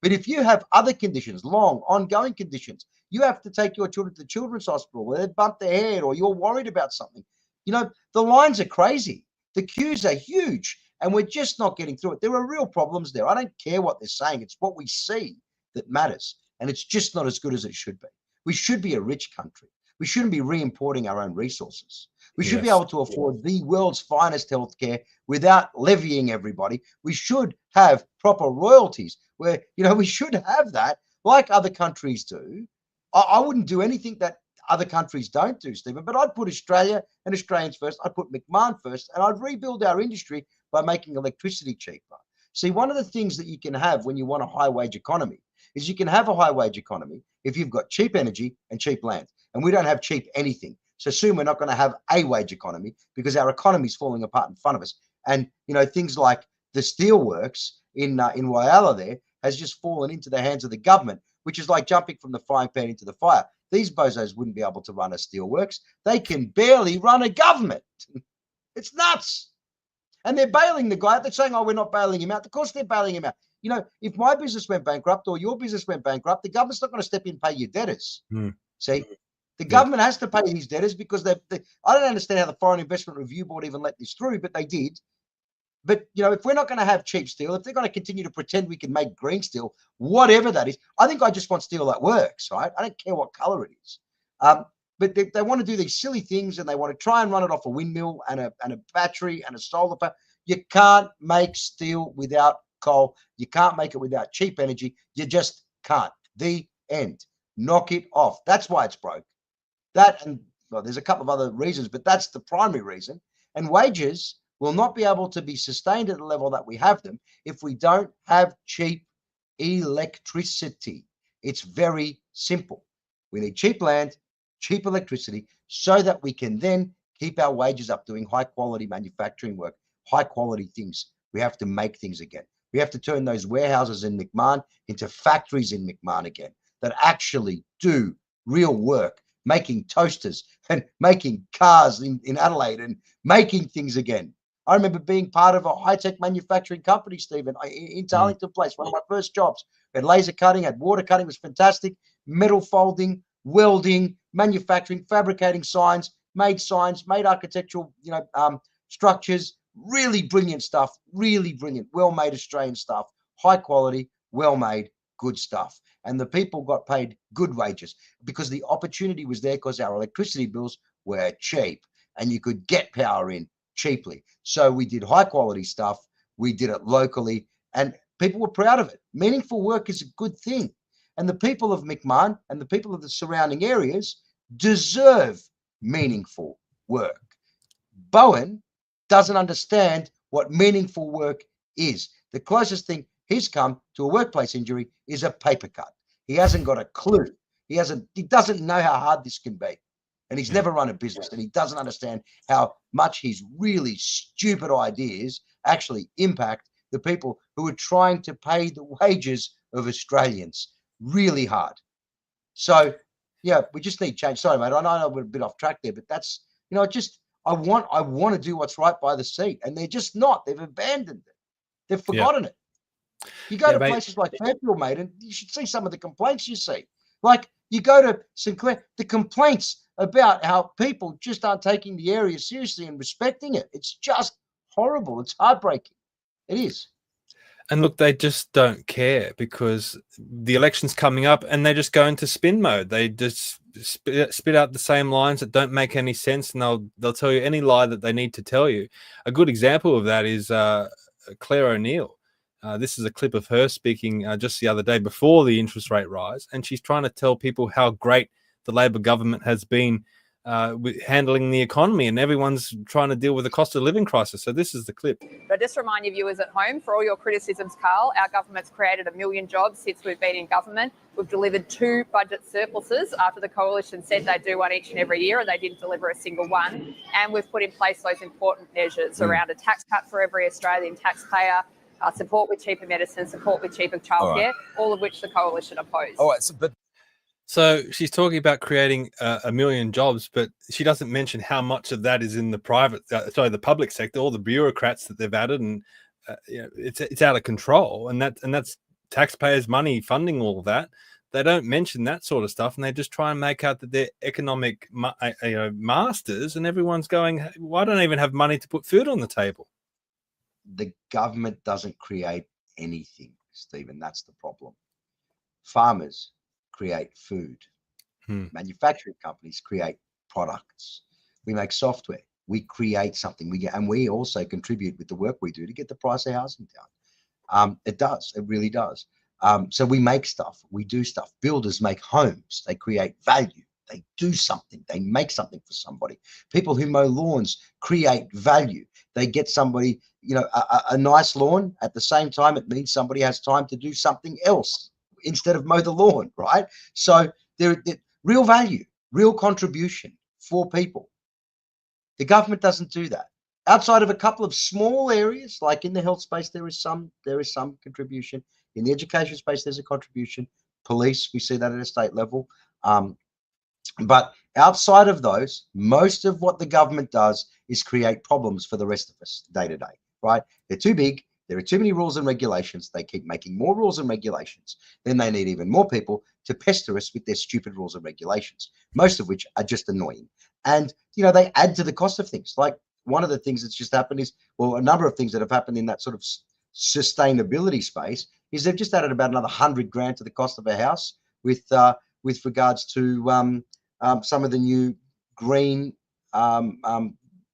But if you have other conditions, long, ongoing conditions, you have to take your children to the children's hospital where they bump their head, or you're worried about something. You know, the lines are crazy. The queues are huge, and we're just not getting through it. There are real problems there. I don't care what they're saying. It's what we see that matters. And it's just not as good as it should be. We should be a rich country. We shouldn't be re-importing our own resources. We should be Yes. able to afford the world's finest healthcare without levying everybody. We should have proper royalties where, we should have that like other countries do. I wouldn't do anything that other countries don't do, Stephen, but I'd put Australia and Australians first. I'd put McMahon first, and I'd rebuild our industry by making electricity cheaper. See, one of the things that you can have when you want a high wage economy is you can have a high wage economy if you've got cheap energy and cheap land. And we don't have cheap anything. So soon we're not going to have a wage economy because our economy is falling apart in front of us. And, things like the steelworks in Whyalla there has just fallen into the hands of the government, which is like jumping from the frying pan into the fire. These bozos wouldn't be able to run a steelworks. They can barely run a government. It's nuts. And they're bailing the guy out. They're saying, oh, we're not bailing him out. Of course they're bailing him out. If my business went bankrupt or your business went bankrupt, the government's not going to step in and pay your debtors. See, the government has to pay these debtors because I don't understand how the Foreign Investment Review Board even let this through, but they did. But, if we're not going to have cheap steel, if they're going to continue to pretend we can make green steel, whatever that is, I think I just want steel that works, right? I don't care what color it is. But they want to do these silly things and they want to try and run it off a windmill and a battery and a solar power. You can't make steel without coal. You can't make it without cheap energy. You just can't. The end. Knock it off. That's why it's broke. That, and there's a couple of other reasons, but that's the primary reason. And wages will not be able to be sustained at the level that we have them if we don't have cheap electricity. It's very simple. We need cheap land, cheap electricity, so that we can then keep our wages up doing high quality manufacturing work, high quality things. We have to make things again. We have to turn those warehouses in McMahon into factories in McMahon again that actually do real work, making toasters and making cars in Adelaide and making things again. I remember being part of a high-tech manufacturing company, Stephen, in Darlington Place, one of my first jobs. We had laser cutting, had water cutting, was fantastic, metal folding, welding, manufacturing, fabricating signs, made architectural, structures, really brilliant stuff, really brilliant, well-made Australian stuff, high quality, well-made, good stuff. And the people got paid good wages because the opportunity was there because our electricity bills were cheap and you could get power in cheaply. So we did high quality stuff. We did it locally and people were proud of it. Meaningful work is a good thing. And the people of McMahon and the people of the surrounding areas deserve meaningful work. Bowen doesn't understand what meaningful work is. The closest thing he's come to a workplace injury is a paper cut. He hasn't got a clue. He doesn't know how hard this can be. And he's never run a business and he doesn't understand how much his really stupid ideas actually impact the people who are trying to pay the wages of Australians really hard. So, yeah, we just need change. Sorry, mate. I know we're a bit off track there, but that's, I want to do what's right by the seat. And they're just not. They've abandoned it. They've forgotten it. You go to places like Fairfield, mate, and you should see some of the complaints you see. Like you go to St Clair, the complaints about how people just aren't taking the area seriously and respecting it. It's just horrible. It's heartbreaking. It is. And look, they just don't care because the election's coming up and they just go into spin mode. They just spit out the same lines that don't make any sense, and they'll tell you any lie that they need to tell you. A good example of that is Claire O'Neill. This is a clip of her speaking just the other day before the interest rate rise, and she's trying to tell people how great the Labor government has been with handling the economy, and everyone's trying to deal with the cost of living crisis. So this is the clip. But just remind your viewers at home, for all your criticisms, Carl, our government's created 1 million jobs since we've been in government. We've delivered 2 budget surpluses after the coalition said they'd do one each and every year, and they didn't deliver a single one. And we've put in place those important measures around a tax cut for every Australian taxpayer, support with cheaper medicine, support with cheaper childcare, all of which the coalition opposed. All right, so she's talking about creating 1 million jobs, but she doesn't mention how much of that is in the the public sector, all the bureaucrats that they've added, and it's out of control, and that's taxpayers' money funding all of that. They don't mention that sort of stuff, and they just try and make out that they're economic masters, and everyone's going, well, I don't even have money to put food on the table. The government doesn't create anything, Stephen. That's the problem. Farmers create food. Manufacturing companies create products. We make software. We create something. And we also contribute with the work we do to get the price of housing down. It does. It really does. So we make stuff. We do stuff. Builders make homes. They create value. They do something. They make something for somebody. People who mow lawns create value. They get somebody, a nice lawn. At the same time, it means somebody has time to do something else instead of mow the lawn, right? So there real value, real contribution for people. The government doesn't do that. Outside of a couple of small areas, like in the health space, there is some contribution. In the education space, there's a contribution. Police, we see that at a state level. But outside of those, most of what the government does is create problems for the rest of us day to day, right? They're too big. There are too many rules and regulations. They keep making more rules and regulations. Then they need even more people to pester us with their stupid rules and regulations, most of which are just annoying. And, they add to the cost of things. Like one of the things that's just happened is, well, a number of things that have happened in that sort of sustainability space is they've just added about another $100,000 to the cost of a house with regards to some of the new green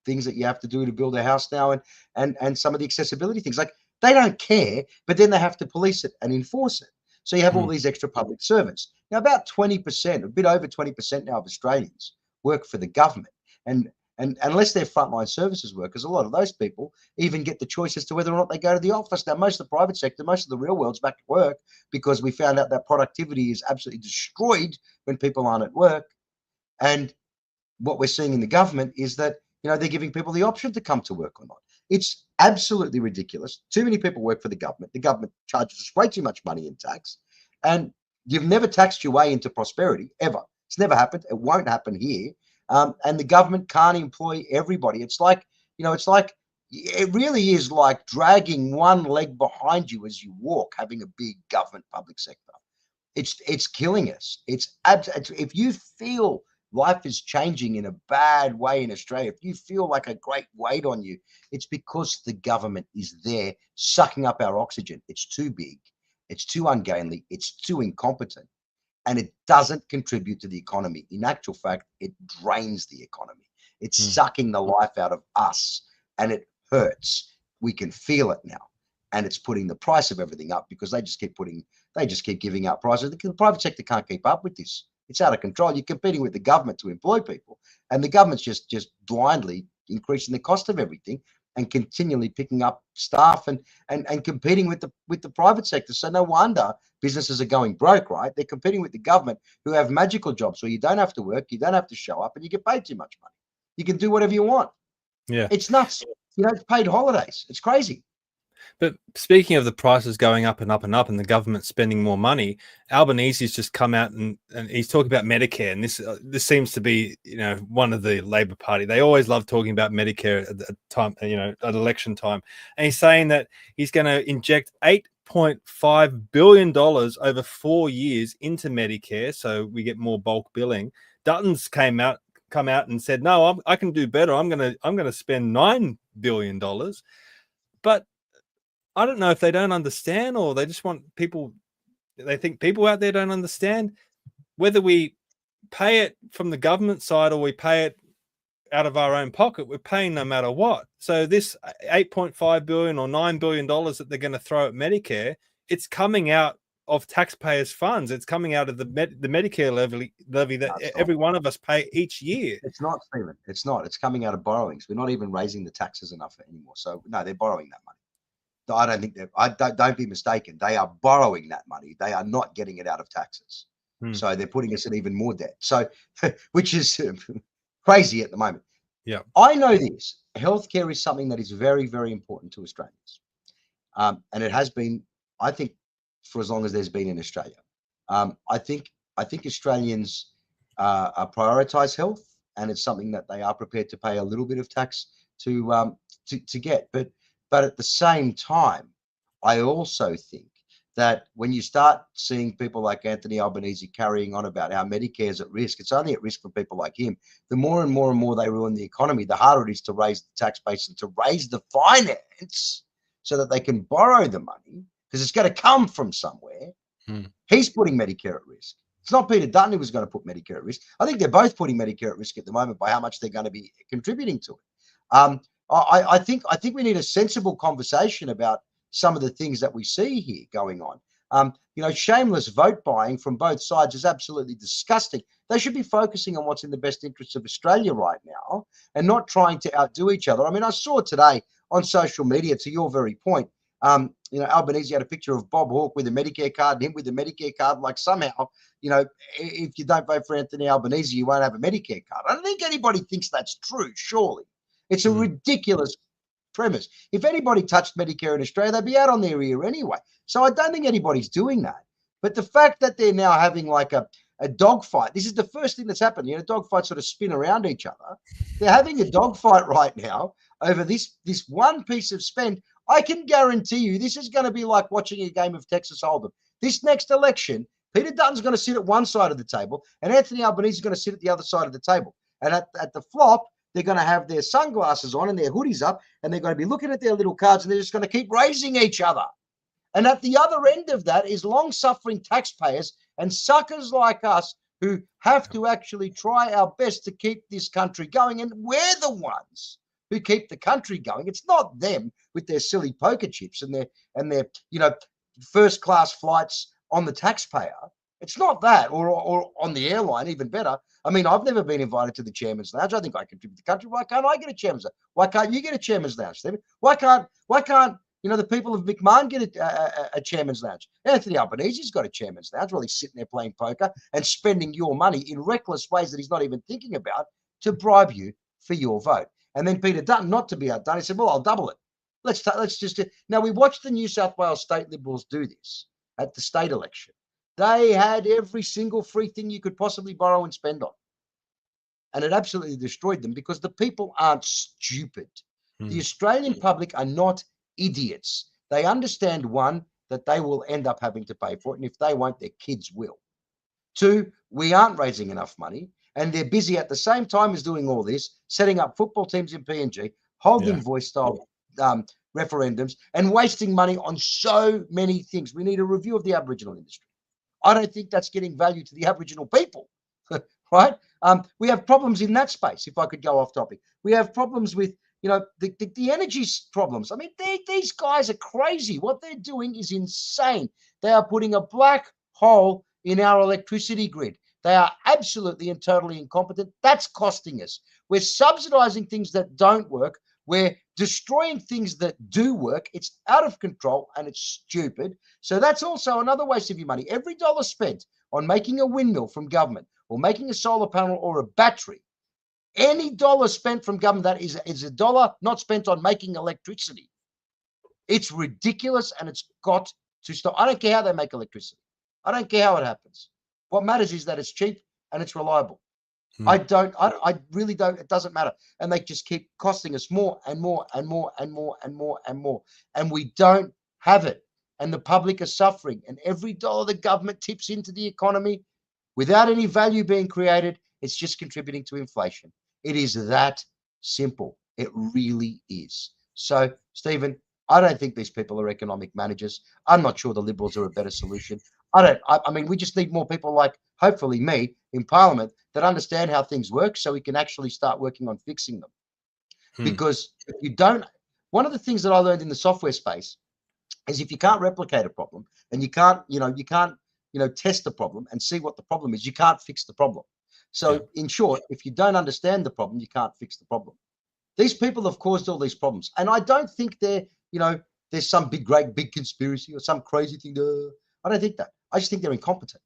things that you have to do to build a house now, and some of the accessibility things. Like, they don't care, but then they have to police it and enforce it. So you have all these extra public servants. Now, about 20%, a bit over 20% now of Australians work for the government. And unless they're frontline services workers, a lot of those people even get the choice as to whether or not they go to the office. Now, most of the private sector, most of the real world's back to work, because we found out that productivity is absolutely destroyed when people aren't at work. And what we're seeing in the government is that, they're giving people the option to come to work or not. It's absolutely ridiculous. Too many people work for the government. The government charges us way too much money in tax. And you've never taxed your way into prosperity, ever. It's never happened. It won't happen here. And the government can't employ everybody. It's like, it really is like dragging one leg behind you as you walk, having a big government public sector. It's killing us. If you feel life is changing in a bad way in Australia, if you feel like a great weight on you, it's because the government is there sucking up our oxygen. It's too big. It's too ungainly. It's too incompetent. And it doesn't contribute to the economy. In actual fact, it drains the economy. It's sucking the life out of us, and it hurts. We can feel it now. And it's putting the price of everything up because they just keep giving out prices. The private sector can't keep up with this. It's out of control. You're competing with the government to employ people, and the government's just blindly increasing the cost of everything and continually picking up staff and competing with the private sector. So no wonder businesses are going broke, right? They're competing with the government, who have magical jobs where you don't have to work, you don't have to show up, and you get paid too much money. You can do whatever you want. Yeah, it's nuts. It's paid holidays. It's crazy. But speaking of the prices going up and up and up and the government spending more money, Albanese's just come out and he's talking about Medicare. And this seems to be, one of the Labor Party. They always love talking about Medicare at the time, at election time. And he's saying that he's going to inject $8.5 billion over 4 years into Medicare, so we get more bulk billing. Dutton's come out and said, no, I can do better. I'm going to spend $9 billion. But I don't know if they don't understand, or they just want people. They think people out there don't understand. Whether we pay it from the government side or we pay it out of our own pocket, we're paying no matter what. So this $8.5 billion or $9 billion that they're going to throw at Medicare, it's coming out of taxpayers' funds. It's coming out of the Medicare levy that every one of us pay each year. It's not, Stephen. It's not. It's coming out of borrowings. We're not even raising the taxes enough anymore. So no, they're borrowing that money. I don't think don't be mistaken. They are borrowing that money. They are not getting it out of taxes. So they're putting us in even more debt. So, which is crazy at the moment. Yeah. I know this. Healthcare is something that is very, very important to Australians. And it has been, I think, for as long as there's been in Australia. I think Australians prioritize health, and it's something that they are prepared to pay a little bit of tax to get. But at the same time, I also think that when you start seeing people like Anthony Albanese carrying on about how Medicare is at risk, it's only at risk for people like him. The more and more they ruin the economy, the harder it is to raise the tax base and to raise the finance so that they can borrow the money, because it's going to come from somewhere. He's putting Medicare at risk. It's not Peter Dutton who was going to put Medicare at risk. I think they're both putting Medicare at risk at the moment by how much they're going to be contributing to it. I think we need a sensible conversation about some of the things that we see here going on. Shameless vote buying from both sides is absolutely disgusting. They should be focusing on what's in the best interests of Australia right now and not trying to outdo each other. I mean, I saw today on social media, to your very point, Albanese had a picture of Bob Hawke with a Medicare card and him with a Medicare card, like somehow, if you don't vote for Anthony Albanese, you won't have a Medicare card. I don't think anybody thinks that's true, surely. It's a ridiculous premise. If anybody touched Medicare in Australia, they'd be out on their ear anyway. So I don't think anybody's doing that. But the fact that they're now having like a dogfight, this is the first thing that's happened. Dogfights sort of spin around each other. They're having a dogfight right now over this one piece of spend. I can guarantee you this is going to be like watching a game of Texas Hold'em. This next election, Peter Dutton's going to sit at one side of the table and Anthony Albanese is going to sit at the other side of the table. And at the flop, they're going to have their sunglasses on and their hoodies up, and they're going to be looking at their little cards, and they're just going to keep raising each other. And at the other end of that is long-suffering taxpayers and suckers like us who have to actually try our best to keep this country going. And we're the ones who keep the country going. It's not them with their silly poker chips and their first-class flights on the taxpayer. It's not that, or on the airline, even better. I mean, I've never been invited to the Chairman's Lounge. I think I contribute to the country. Why can't I get a Chairman's Lounge? Why can't you get a Chairman's Lounge, Stephen? Why can't the people of McMahon get a Chairman's Lounge? Anthony Albanese's got a Chairman's Lounge while he's sitting there playing poker and spending your money in reckless ways that he's not even thinking about to bribe you for your vote. And then Peter Dutton, not to be outdone, he said, well, I'll double it. Let's just do. Now, we watched the New South Wales state Liberals do this at the state election. They had every single free thing you could possibly borrow and spend on. And it absolutely destroyed them because the people aren't stupid. The Australian public are not idiots. They understand, one, that they will end up having to pay for it. And if they won't, their kids will. Two, we aren't raising enough money. And they're busy at the same time as doing all this, setting up football teams in PNG, holding voice-style referendums, and wasting money on so many things. We need a review of the Aboriginal industry. I don't think that's getting value to the Aboriginal people, right? We have problems in that space, if I could go off topic. We have problems with, the energy problems. I mean, these guys are crazy. What they're doing is insane. They are putting a black hole in our electricity grid. They are absolutely and totally incompetent. That's costing us. We're subsidizing things that don't work. We're destroying things that do work. It's out of control and it's stupid. So that's also another waste of your money. Every dollar spent on making a windmill from government or making a solar panel or a battery, any dollar spent from government, that is a dollar not spent on making electricity. It's ridiculous and it's got to stop. I don't care how they make electricity. I don't care how it happens. What matters is that it's cheap and it's reliable. I really don't. It doesn't matter. And they just keep costing us more and more and more and more and more and more. And we don't have it. And the public are suffering. And every dollar the government tips into the economy without any value being created, it's just contributing to inflation. It is that simple. It really is. So, Stephen, I don't think these people are economic managers. I'm not sure the Liberals are a better solution. I mean, we just need more people like, hopefully me, in Parliament that understand how things work so we can actually start working on fixing them. Because if you don't, one of the things that I learned in the software space is if you can't replicate a problem and you can't test the problem and see what the problem is, you can't fix the problem. So in short, if you don't understand the problem, you can't fix the problem. These people have caused all these problems. And I don't think there's some big conspiracy or some crazy thing. I don't think that. I just think they're incompetent.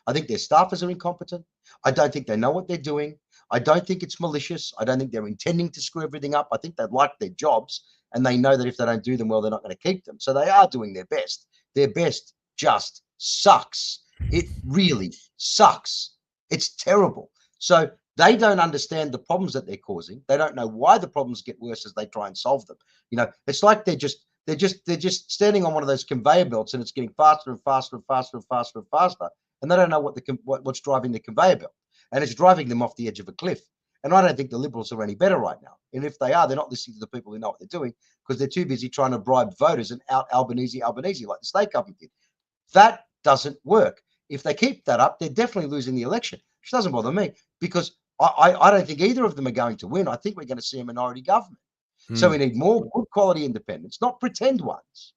I think their staffers are incompetent. I don't think they know what they're doing. I don't think it's malicious. I don't think they're intending to screw everything up. I think they like their jobs and they know that if they don't do them well, they're not going to keep them. So they are doing their best. Their best just sucks. It really sucks. It's terrible. So they don't understand the problems that they're causing. They don't know why the problems get worse as they try and solve them. It's like they're just standing on one of those conveyor belts and it's getting faster and faster and faster and faster and faster. And they don't know what's driving the conveyor belt. And it's driving them off the edge of a cliff. And I don't think the Liberals are any better right now. And if they are, they're not listening to the people who know what they're doing because they're too busy trying to bribe voters and out Albanese like the state government did. That doesn't work. if they keep that up, they're definitely losing the election, which doesn't bother me because I don't think either of them are going to win. I think we're going to see a minority government. So we need more good quality independents, not pretend ones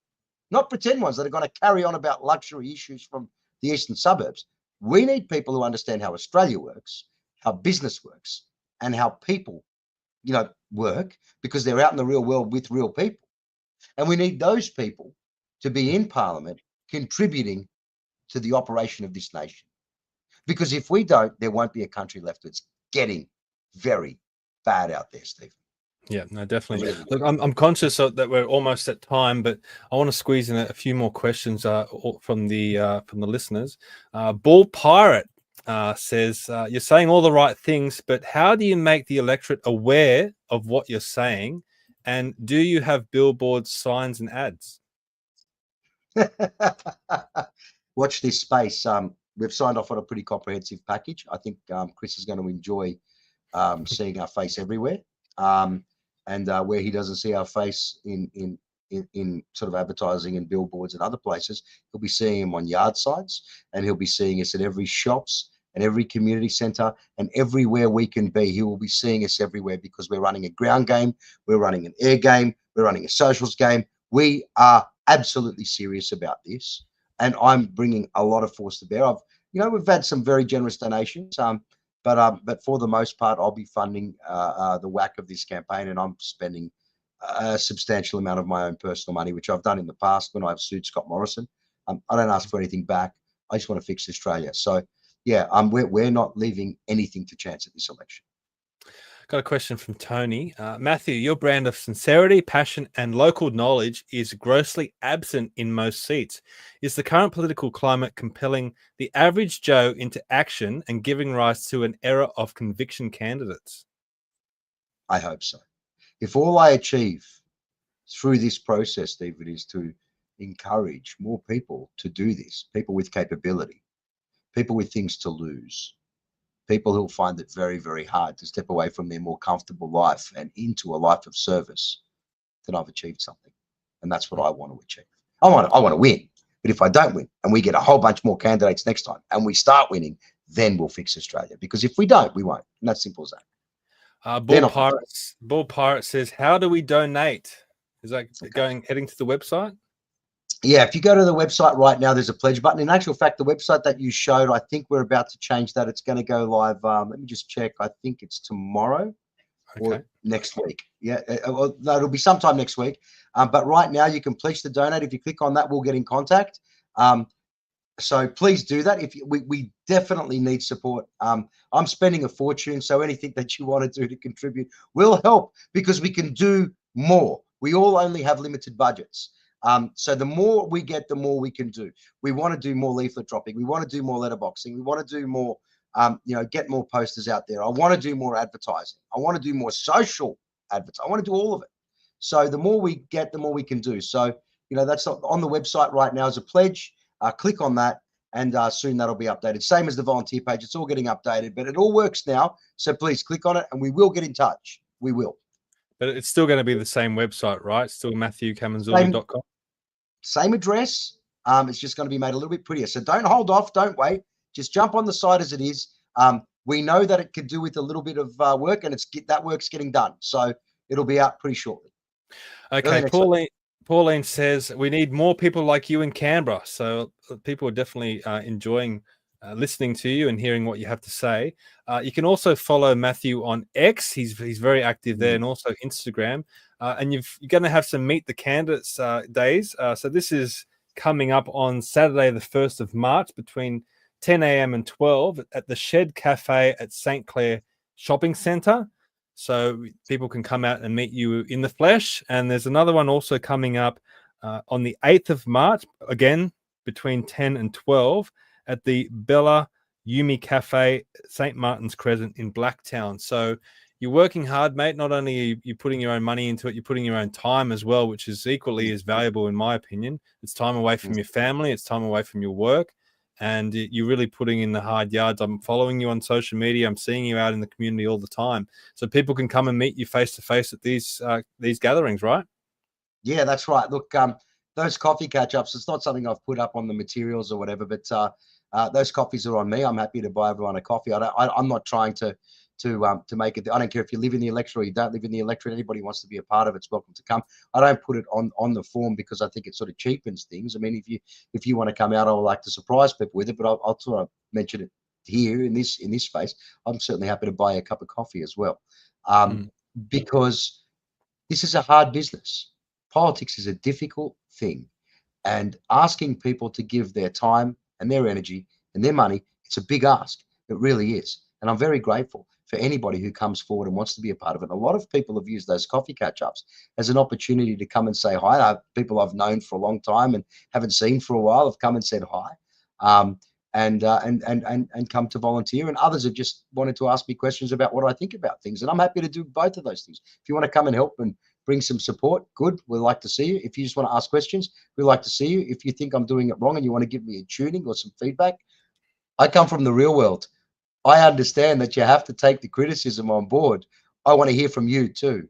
that are going to carry on about luxury issues from the eastern suburbs. We need people who understand how Australia works, how business works, and how people, work, because they're out in the real world with real people. And we need those people to be in Parliament contributing to the operation of this nation. Because if we don't, there won't be a country left. It's getting very bad out there, Stephen. Yeah, no, definitely. Look, I'm conscious that we're almost at time, but I want to squeeze in a few more questions from the listeners. Bull Pirate says, you're saying all the right things, but how do you make the electorate aware of what you're saying? And do you have billboards, signs, and ads? Watch this space. We've signed off on a pretty comprehensive package. I think Chris is going to enjoy seeing our face everywhere. And where he doesn't see our face in sort of advertising and billboards and other places, he'll be seeing him on yard sites, and he'll be seeing us at every shops and every community centre and everywhere we can be. He will be seeing us everywhere because we're running a ground game, we're running an air game, we're running a socials game. We are absolutely serious about this, and I'm bringing a lot of force to bear. We've had some very generous donations. But for the most part, I'll be funding the whack of this campaign, and I'm spending a substantial amount of my own personal money, which I've done in the past when I've sued Scott Morrison. I don't ask for anything back. I just want to fix Australia. So, yeah, we're not leaving anything to chance at this election. Got a question from Tony. Matthew, your brand of sincerity, passion, and local knowledge is grossly absent in most seats. Is the current political climate compelling the average Joe into action and giving rise to an era of conviction candidates? I hope so. If all I achieve through this process, David, is to encourage more people to do this, people with capability, people with things to lose, people who'll find it very, very hard to step away from their more comfortable life and into a life of service, then I've achieved something. And that's what I want to achieve. I want to win. But if I don't win and we get a whole bunch more candidates next time and we start winning, then we'll fix Australia. Because if we don't, we won't. And that's simple as that. Bull Pirate says, how do we donate? Is that heading to the website? Yeah, if you go to the website right now, there's a pledge button. In actual fact, the website that you showed, I think we're about to change that. It's going to go live. Let me just check. I think it's tomorrow or next week. Yeah, no, it'll be sometime next week. But right now, you can pledge to donate. If you click on that, we'll get in contact. So please do that. We definitely need support. I'm spending a fortune, so anything that you want to do to contribute will help because we can do more. We all only have limited budgets. So the more we get, the more we can do. We want to do more leaflet dropping. We want to do more letterboxing. We want to do more, get more posters out there. I want to do more advertising. I want to do more social advertising. I want to do all of it. So the more we get, the more we can do. So, that's on the website right now as a pledge. Click on that, and soon that'll be updated. Same as the volunteer page. It's all getting updated, but it all works now. So please click on it, and we will get in touch. We will. But it's still going to be the same website, right? Still MatthewCamenzuli.com. Same address. It's just going to be made a little bit prettier. So don't hold off. Don't wait. Just jump on the site as it is. We know that it could do with a little bit of work, and that work's getting done. So it'll be out pretty shortly. Okay, Pauline says we need more people like you in Canberra. So people are definitely enjoying listening to you and hearing what you have to say. You can also follow Matthew on X. He's very active there, and also Instagram. And you're going to have some Meet the Candidates days. So this is coming up on Saturday, the 1st of March, between 10 a.m. and 12 at the Shed Cafe at St. Clair Shopping Centre. So people can come out and meet you in the flesh. And there's another one also coming up on the 8th of March, again, between 10 and 12 at the Bella Yumi Cafe, St. Martin's Crescent in Blacktown. So you're working hard, mate. Not only are you putting your own money into it, you're putting your own time as well, which is equally as valuable, in my opinion. It's time away from your family. It's time away from your work. And you're really putting in the hard yards. I'm following you on social media. I'm seeing you out in the community all the time. So people can come and meet you face to face at these gatherings, right? Yeah, that's right. Look, those coffee catch-ups, it's not something I've put up on the materials or whatever, but Those coffees are on me. I'm happy to buy everyone a coffee. I'm not trying to make it. I don't care if you live in the electorate or you don't live in the electorate. Anybody wants to be a part of it's welcome to come. I don't put it on the form because I think it sort of cheapens things. I mean, if you want to come out, I would like to surprise people with it, but I'll sort of mention it here in this space. I'm certainly happy to buy a cup of coffee as well, because this is a hard business. Politics is a difficult thing, and asking people to give their time and their energy and their money, it's a big ask. It really is. And I'm very grateful for anybody who comes forward and wants to be a part of it. A lot of people have used those coffee catch-ups as an opportunity to come and say hi. People I've known for a long time and haven't seen for a while have come and said hi, and come to volunteer. And others have just wanted to ask me questions about what I think about things. And I'm happy to do both of those things. If you want to come and help and bring some support, good. We'd like to see you. If you just want to ask questions, we'd like to see you. If you think I'm doing it wrong and you want to give me a tuning or some feedback, I come from the real world. I understand that you have to take the criticism on board. I want to hear from you too,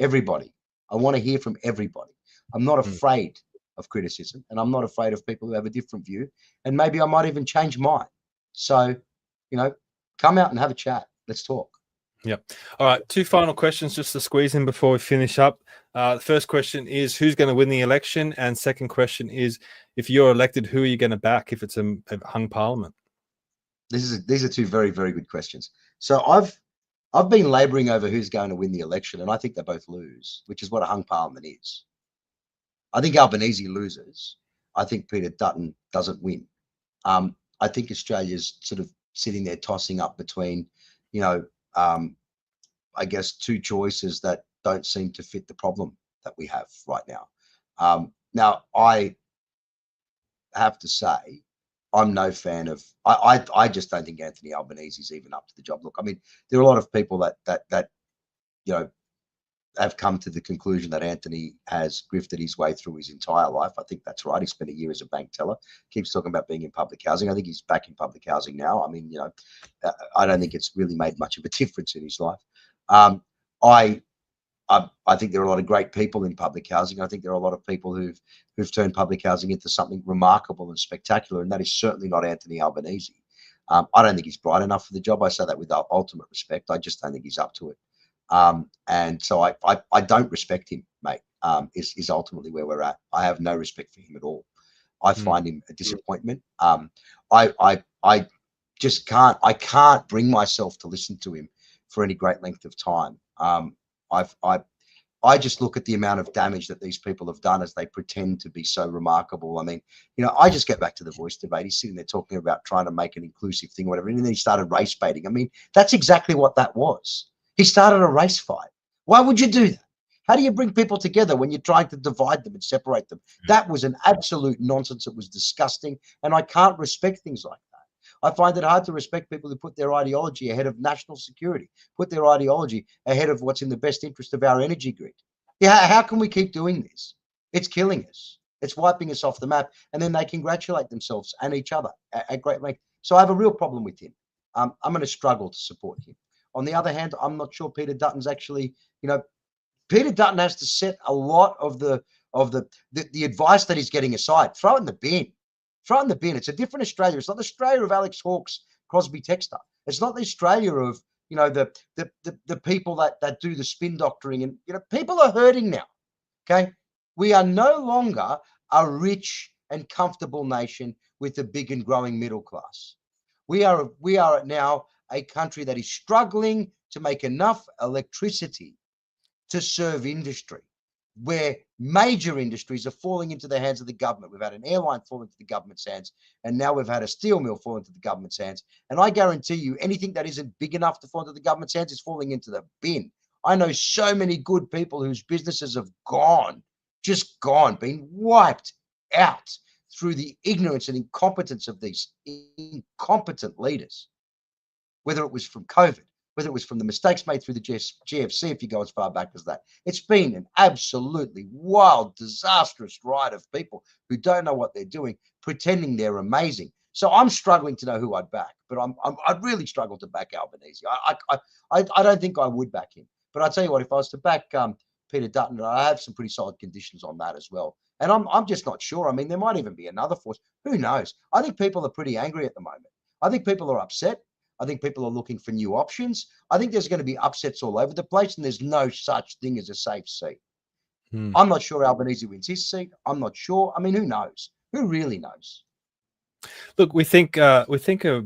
everybody. I want to hear from everybody. I'm not afraid of criticism, and I'm not afraid of people who have a different view, and maybe I might even change mine. So, come out and have a chat. Let's talk. Yep. All right. 2 final questions just to squeeze in before we finish up. The first question is, who's going to win the election? And second question is, if you're elected, who are you going to back if it's a hung parliament? These are 2 very, very good questions. So I've been labouring over who's going to win the election, and I think they both lose, which is what a hung parliament is. I think Albanese loses. I think Peter Dutton doesn't win. I think Australia's sort of sitting there tossing up between, I guess 2 choices that don't seem to fit the problem that we have right now. Now, I have to say, I'm no fan of. I just don't think Anthony Albanese is even up to the job. Look, I mean, there are a lot of people that have come to the conclusion that Anthony has grifted his way through his entire life. I think that's right. He spent a year as a bank teller. Keeps talking about being in public housing. I think he's back in public housing now. I mean, I don't think it's really made much of a difference in his life. I think there are a lot of great people in public housing. I think there are a lot of people who've turned public housing into something remarkable and spectacular, and that is certainly not Anthony Albanese. I don't think he's bright enough for the job. I say that with ultimate respect. I just don't think he's up to it. And so I don't respect him, mate, is ultimately where we're at. I have no respect for him at all. I find him a disappointment. I just can't bring myself to listen to him for any great length of time. I just look at the amount of damage that these people have done as they pretend to be so remarkable. I mean, I just get back to the Voice debate. He's sitting there talking about trying to make an inclusive thing or whatever, and then he started race baiting. I mean, that's exactly what that was. He started a race fight. Why would you do that? How do you bring people together when you're trying to divide them and separate them? That was an absolute nonsense. It was disgusting, and I can't respect things like that. I find it hard to respect people who put their ideology ahead of national security, put their ideology ahead of what's in the best interest of our energy grid. Yeah, how can we keep doing this? It's killing us. It's wiping us off the map, and then they congratulate themselves and each other at great length. So I have a real problem with him. I'm going to struggle to support him. On the other hand, I'm not sure Peter Dutton's actually, Peter Dutton has to set a lot of the advice that he's getting aside. Throw it in the bin. Throw it in the bin. It's a different Australia. It's not the Australia of Alex Hawke's Crosby Texter. It's not the Australia of the people that do the spin doctoring, and people are hurting now. Okay, we are no longer a rich and comfortable nation with a big and growing middle class. We are now a country that is struggling to make enough electricity to serve industry, where major industries are falling into the hands of the government. We've had an airline fall into the government's hands, and now we've had a steel mill fall into the government's hands. And I guarantee you, anything that isn't big enough to fall into the government's hands is falling into the bin. I know so many good people whose businesses have just gone, been wiped out through the ignorance and incompetence of these incompetent leaders, whether it was from COVID, whether it was from the mistakes made through the GFC, if you go as far back as that. It's been an absolutely wild, disastrous ride of people who don't know what they're doing, pretending they're amazing. So I'm struggling to know who I'd back, but I'd really struggle to back Albanese. I don't think I would back him. But I'll tell you what, if I was to back Peter Dutton, I have some pretty solid conditions on that as well. And I'm just not sure. I mean, there might even be another force. Who knows? I think people are pretty angry at the moment. I think people are upset. I think people are looking for new options. I think there's going to be upsets all over the place, and there's no such thing as a safe seat. I'm not sure Albanese wins his seat. I'm not sure. I mean, who knows? Who really knows? Look, we think a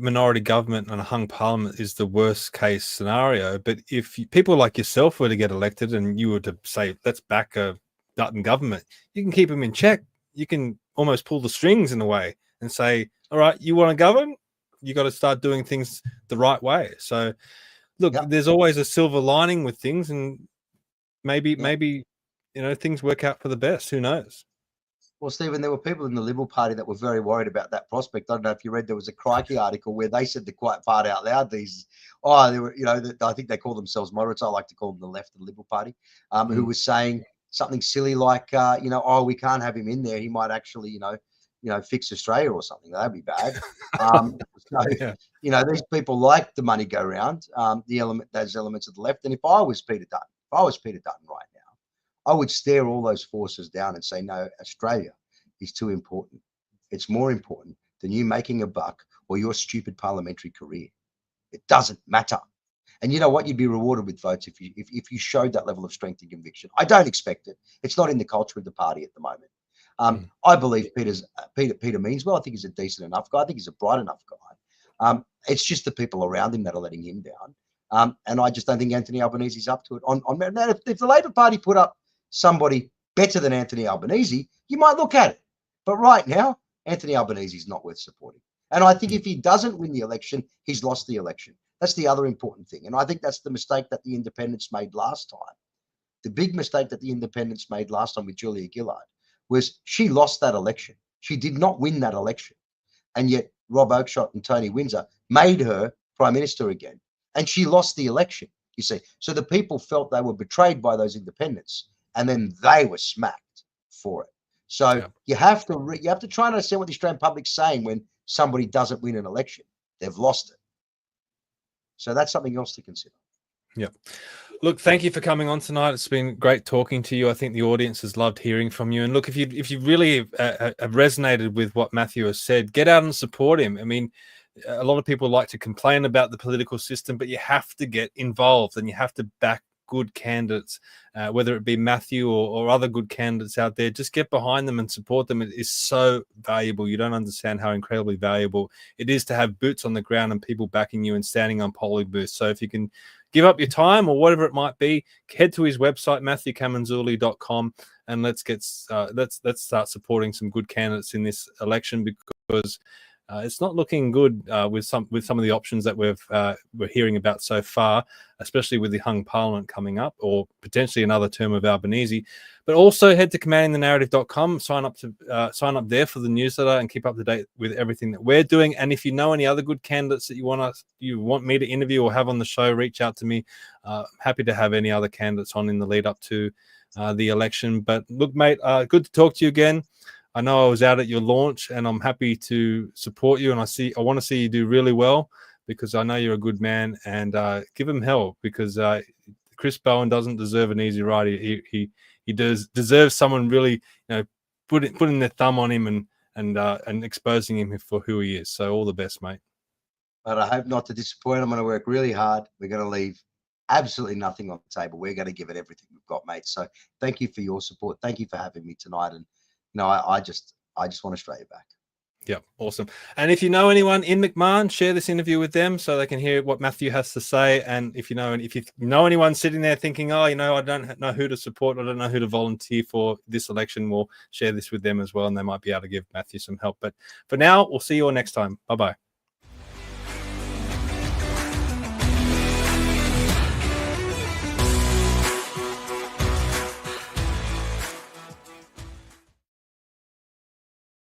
minority government and a hung parliament is the worst case scenario. But if people like yourself were to get elected and you were to say, let's back a Dutton government, you can keep them in check. You can almost pull the strings in a way and say, all right, you want to govern? You got to start doing things the right way. So, look, there's always a silver lining with things, and maybe things work out for the best. Who knows? Well, Stephen, there were people in the Liberal Party that were very worried about that prospect. I don't know if you read, there was a Crikey article where they said the quiet part out loud. They were, I think they call themselves moderates. I like to call them the left of the Liberal Party, who was saying something silly like, we can't have him in there. He might actually, fix Australia or something. That'd be bad. These people like the money go round, those elements of the left. And if I was Peter Dutton right now, I would stare all those forces down and say, no, Australia is too important. It's more important than you making a buck or your stupid parliamentary career. It doesn't matter. And you know what? You'd be rewarded with votes if you showed that level of strength and conviction. I don't expect it. It's not in the culture of the party at the moment. I believe Peter means well. I think he's a decent enough guy. I think he's a bright enough guy. It's just the people around him that are letting him down. And I just don't think Anthony Albanese is up to it. If the Labor Party put up somebody better than Anthony Albanese, you might look at it. But right now, Anthony Albanese is not worth supporting. And I think if he doesn't win the election, he's lost the election. That's the other important thing. And I think that's the mistake that the independents made last time. The big mistake that the independents made last time with Julia Gillard was she lost that election. She did not win that election. And yet Rob Oakeshott and Tony Windsor made her Prime Minister again. And she lost the election, you see. So the people felt they were betrayed by those independents. And then they were smacked for it. So you have to try and understand what the Australian public's saying when somebody doesn't win an election. They've lost it. So that's something else to consider. Yeah. Look, thank you for coming on tonight. It's been great talking to you. I think the audience has loved hearing from you. And look, if you really have resonated with what Matthew has said, get out and support him. I mean, a lot of people like to complain about the political system, but you have to get involved and you have to back good candidates, whether it be Matthew or other good candidates out there. Just get behind them and support them. It is so valuable. You don't understand how incredibly valuable it is to have boots on the ground and people backing you and standing on polling booths. So if you can give up your time or whatever it might be, head to his website, matthewcamenzuli.com, and let's start supporting some good candidates in this election, because it's not looking good with some of the options that we're hearing about so far, especially with the hung parliament coming up, or potentially another term of Albanese. But also head to commandingthenarrative.com, sign up there for the newsletter and keep up to date with everything that we're doing. And if you know any other good candidates that you want me to interview or have on the show, reach out to me. Happy to have any other candidates on in the lead up to the election. But look, mate, good to talk to you again. I know I was out at your launch, and I'm happy to support you. And I want to see you do really well, because I know you're a good man. And give him hell, because Chris Bowen doesn't deserve an easy ride. He deserves someone really, putting their thumb on him and exposing him for who he is. So all the best, mate. But I hope not to disappoint. I'm going to work really hard. We're going to leave absolutely nothing on the table. We're going to give it everything we've got, mate. So thank you for your support. Thank you for having me tonight. And I just want Australia back. Yeah, awesome. And if you know anyone in McMahon, share this interview with them so they can hear what Matthew has to say. And if you know anyone sitting there thinking, I don't know who to support, I don't know who to volunteer for this election, we'll share this with them as well, and they might be able to give Matthew some help. But for now, we'll see you all next time. Bye-bye.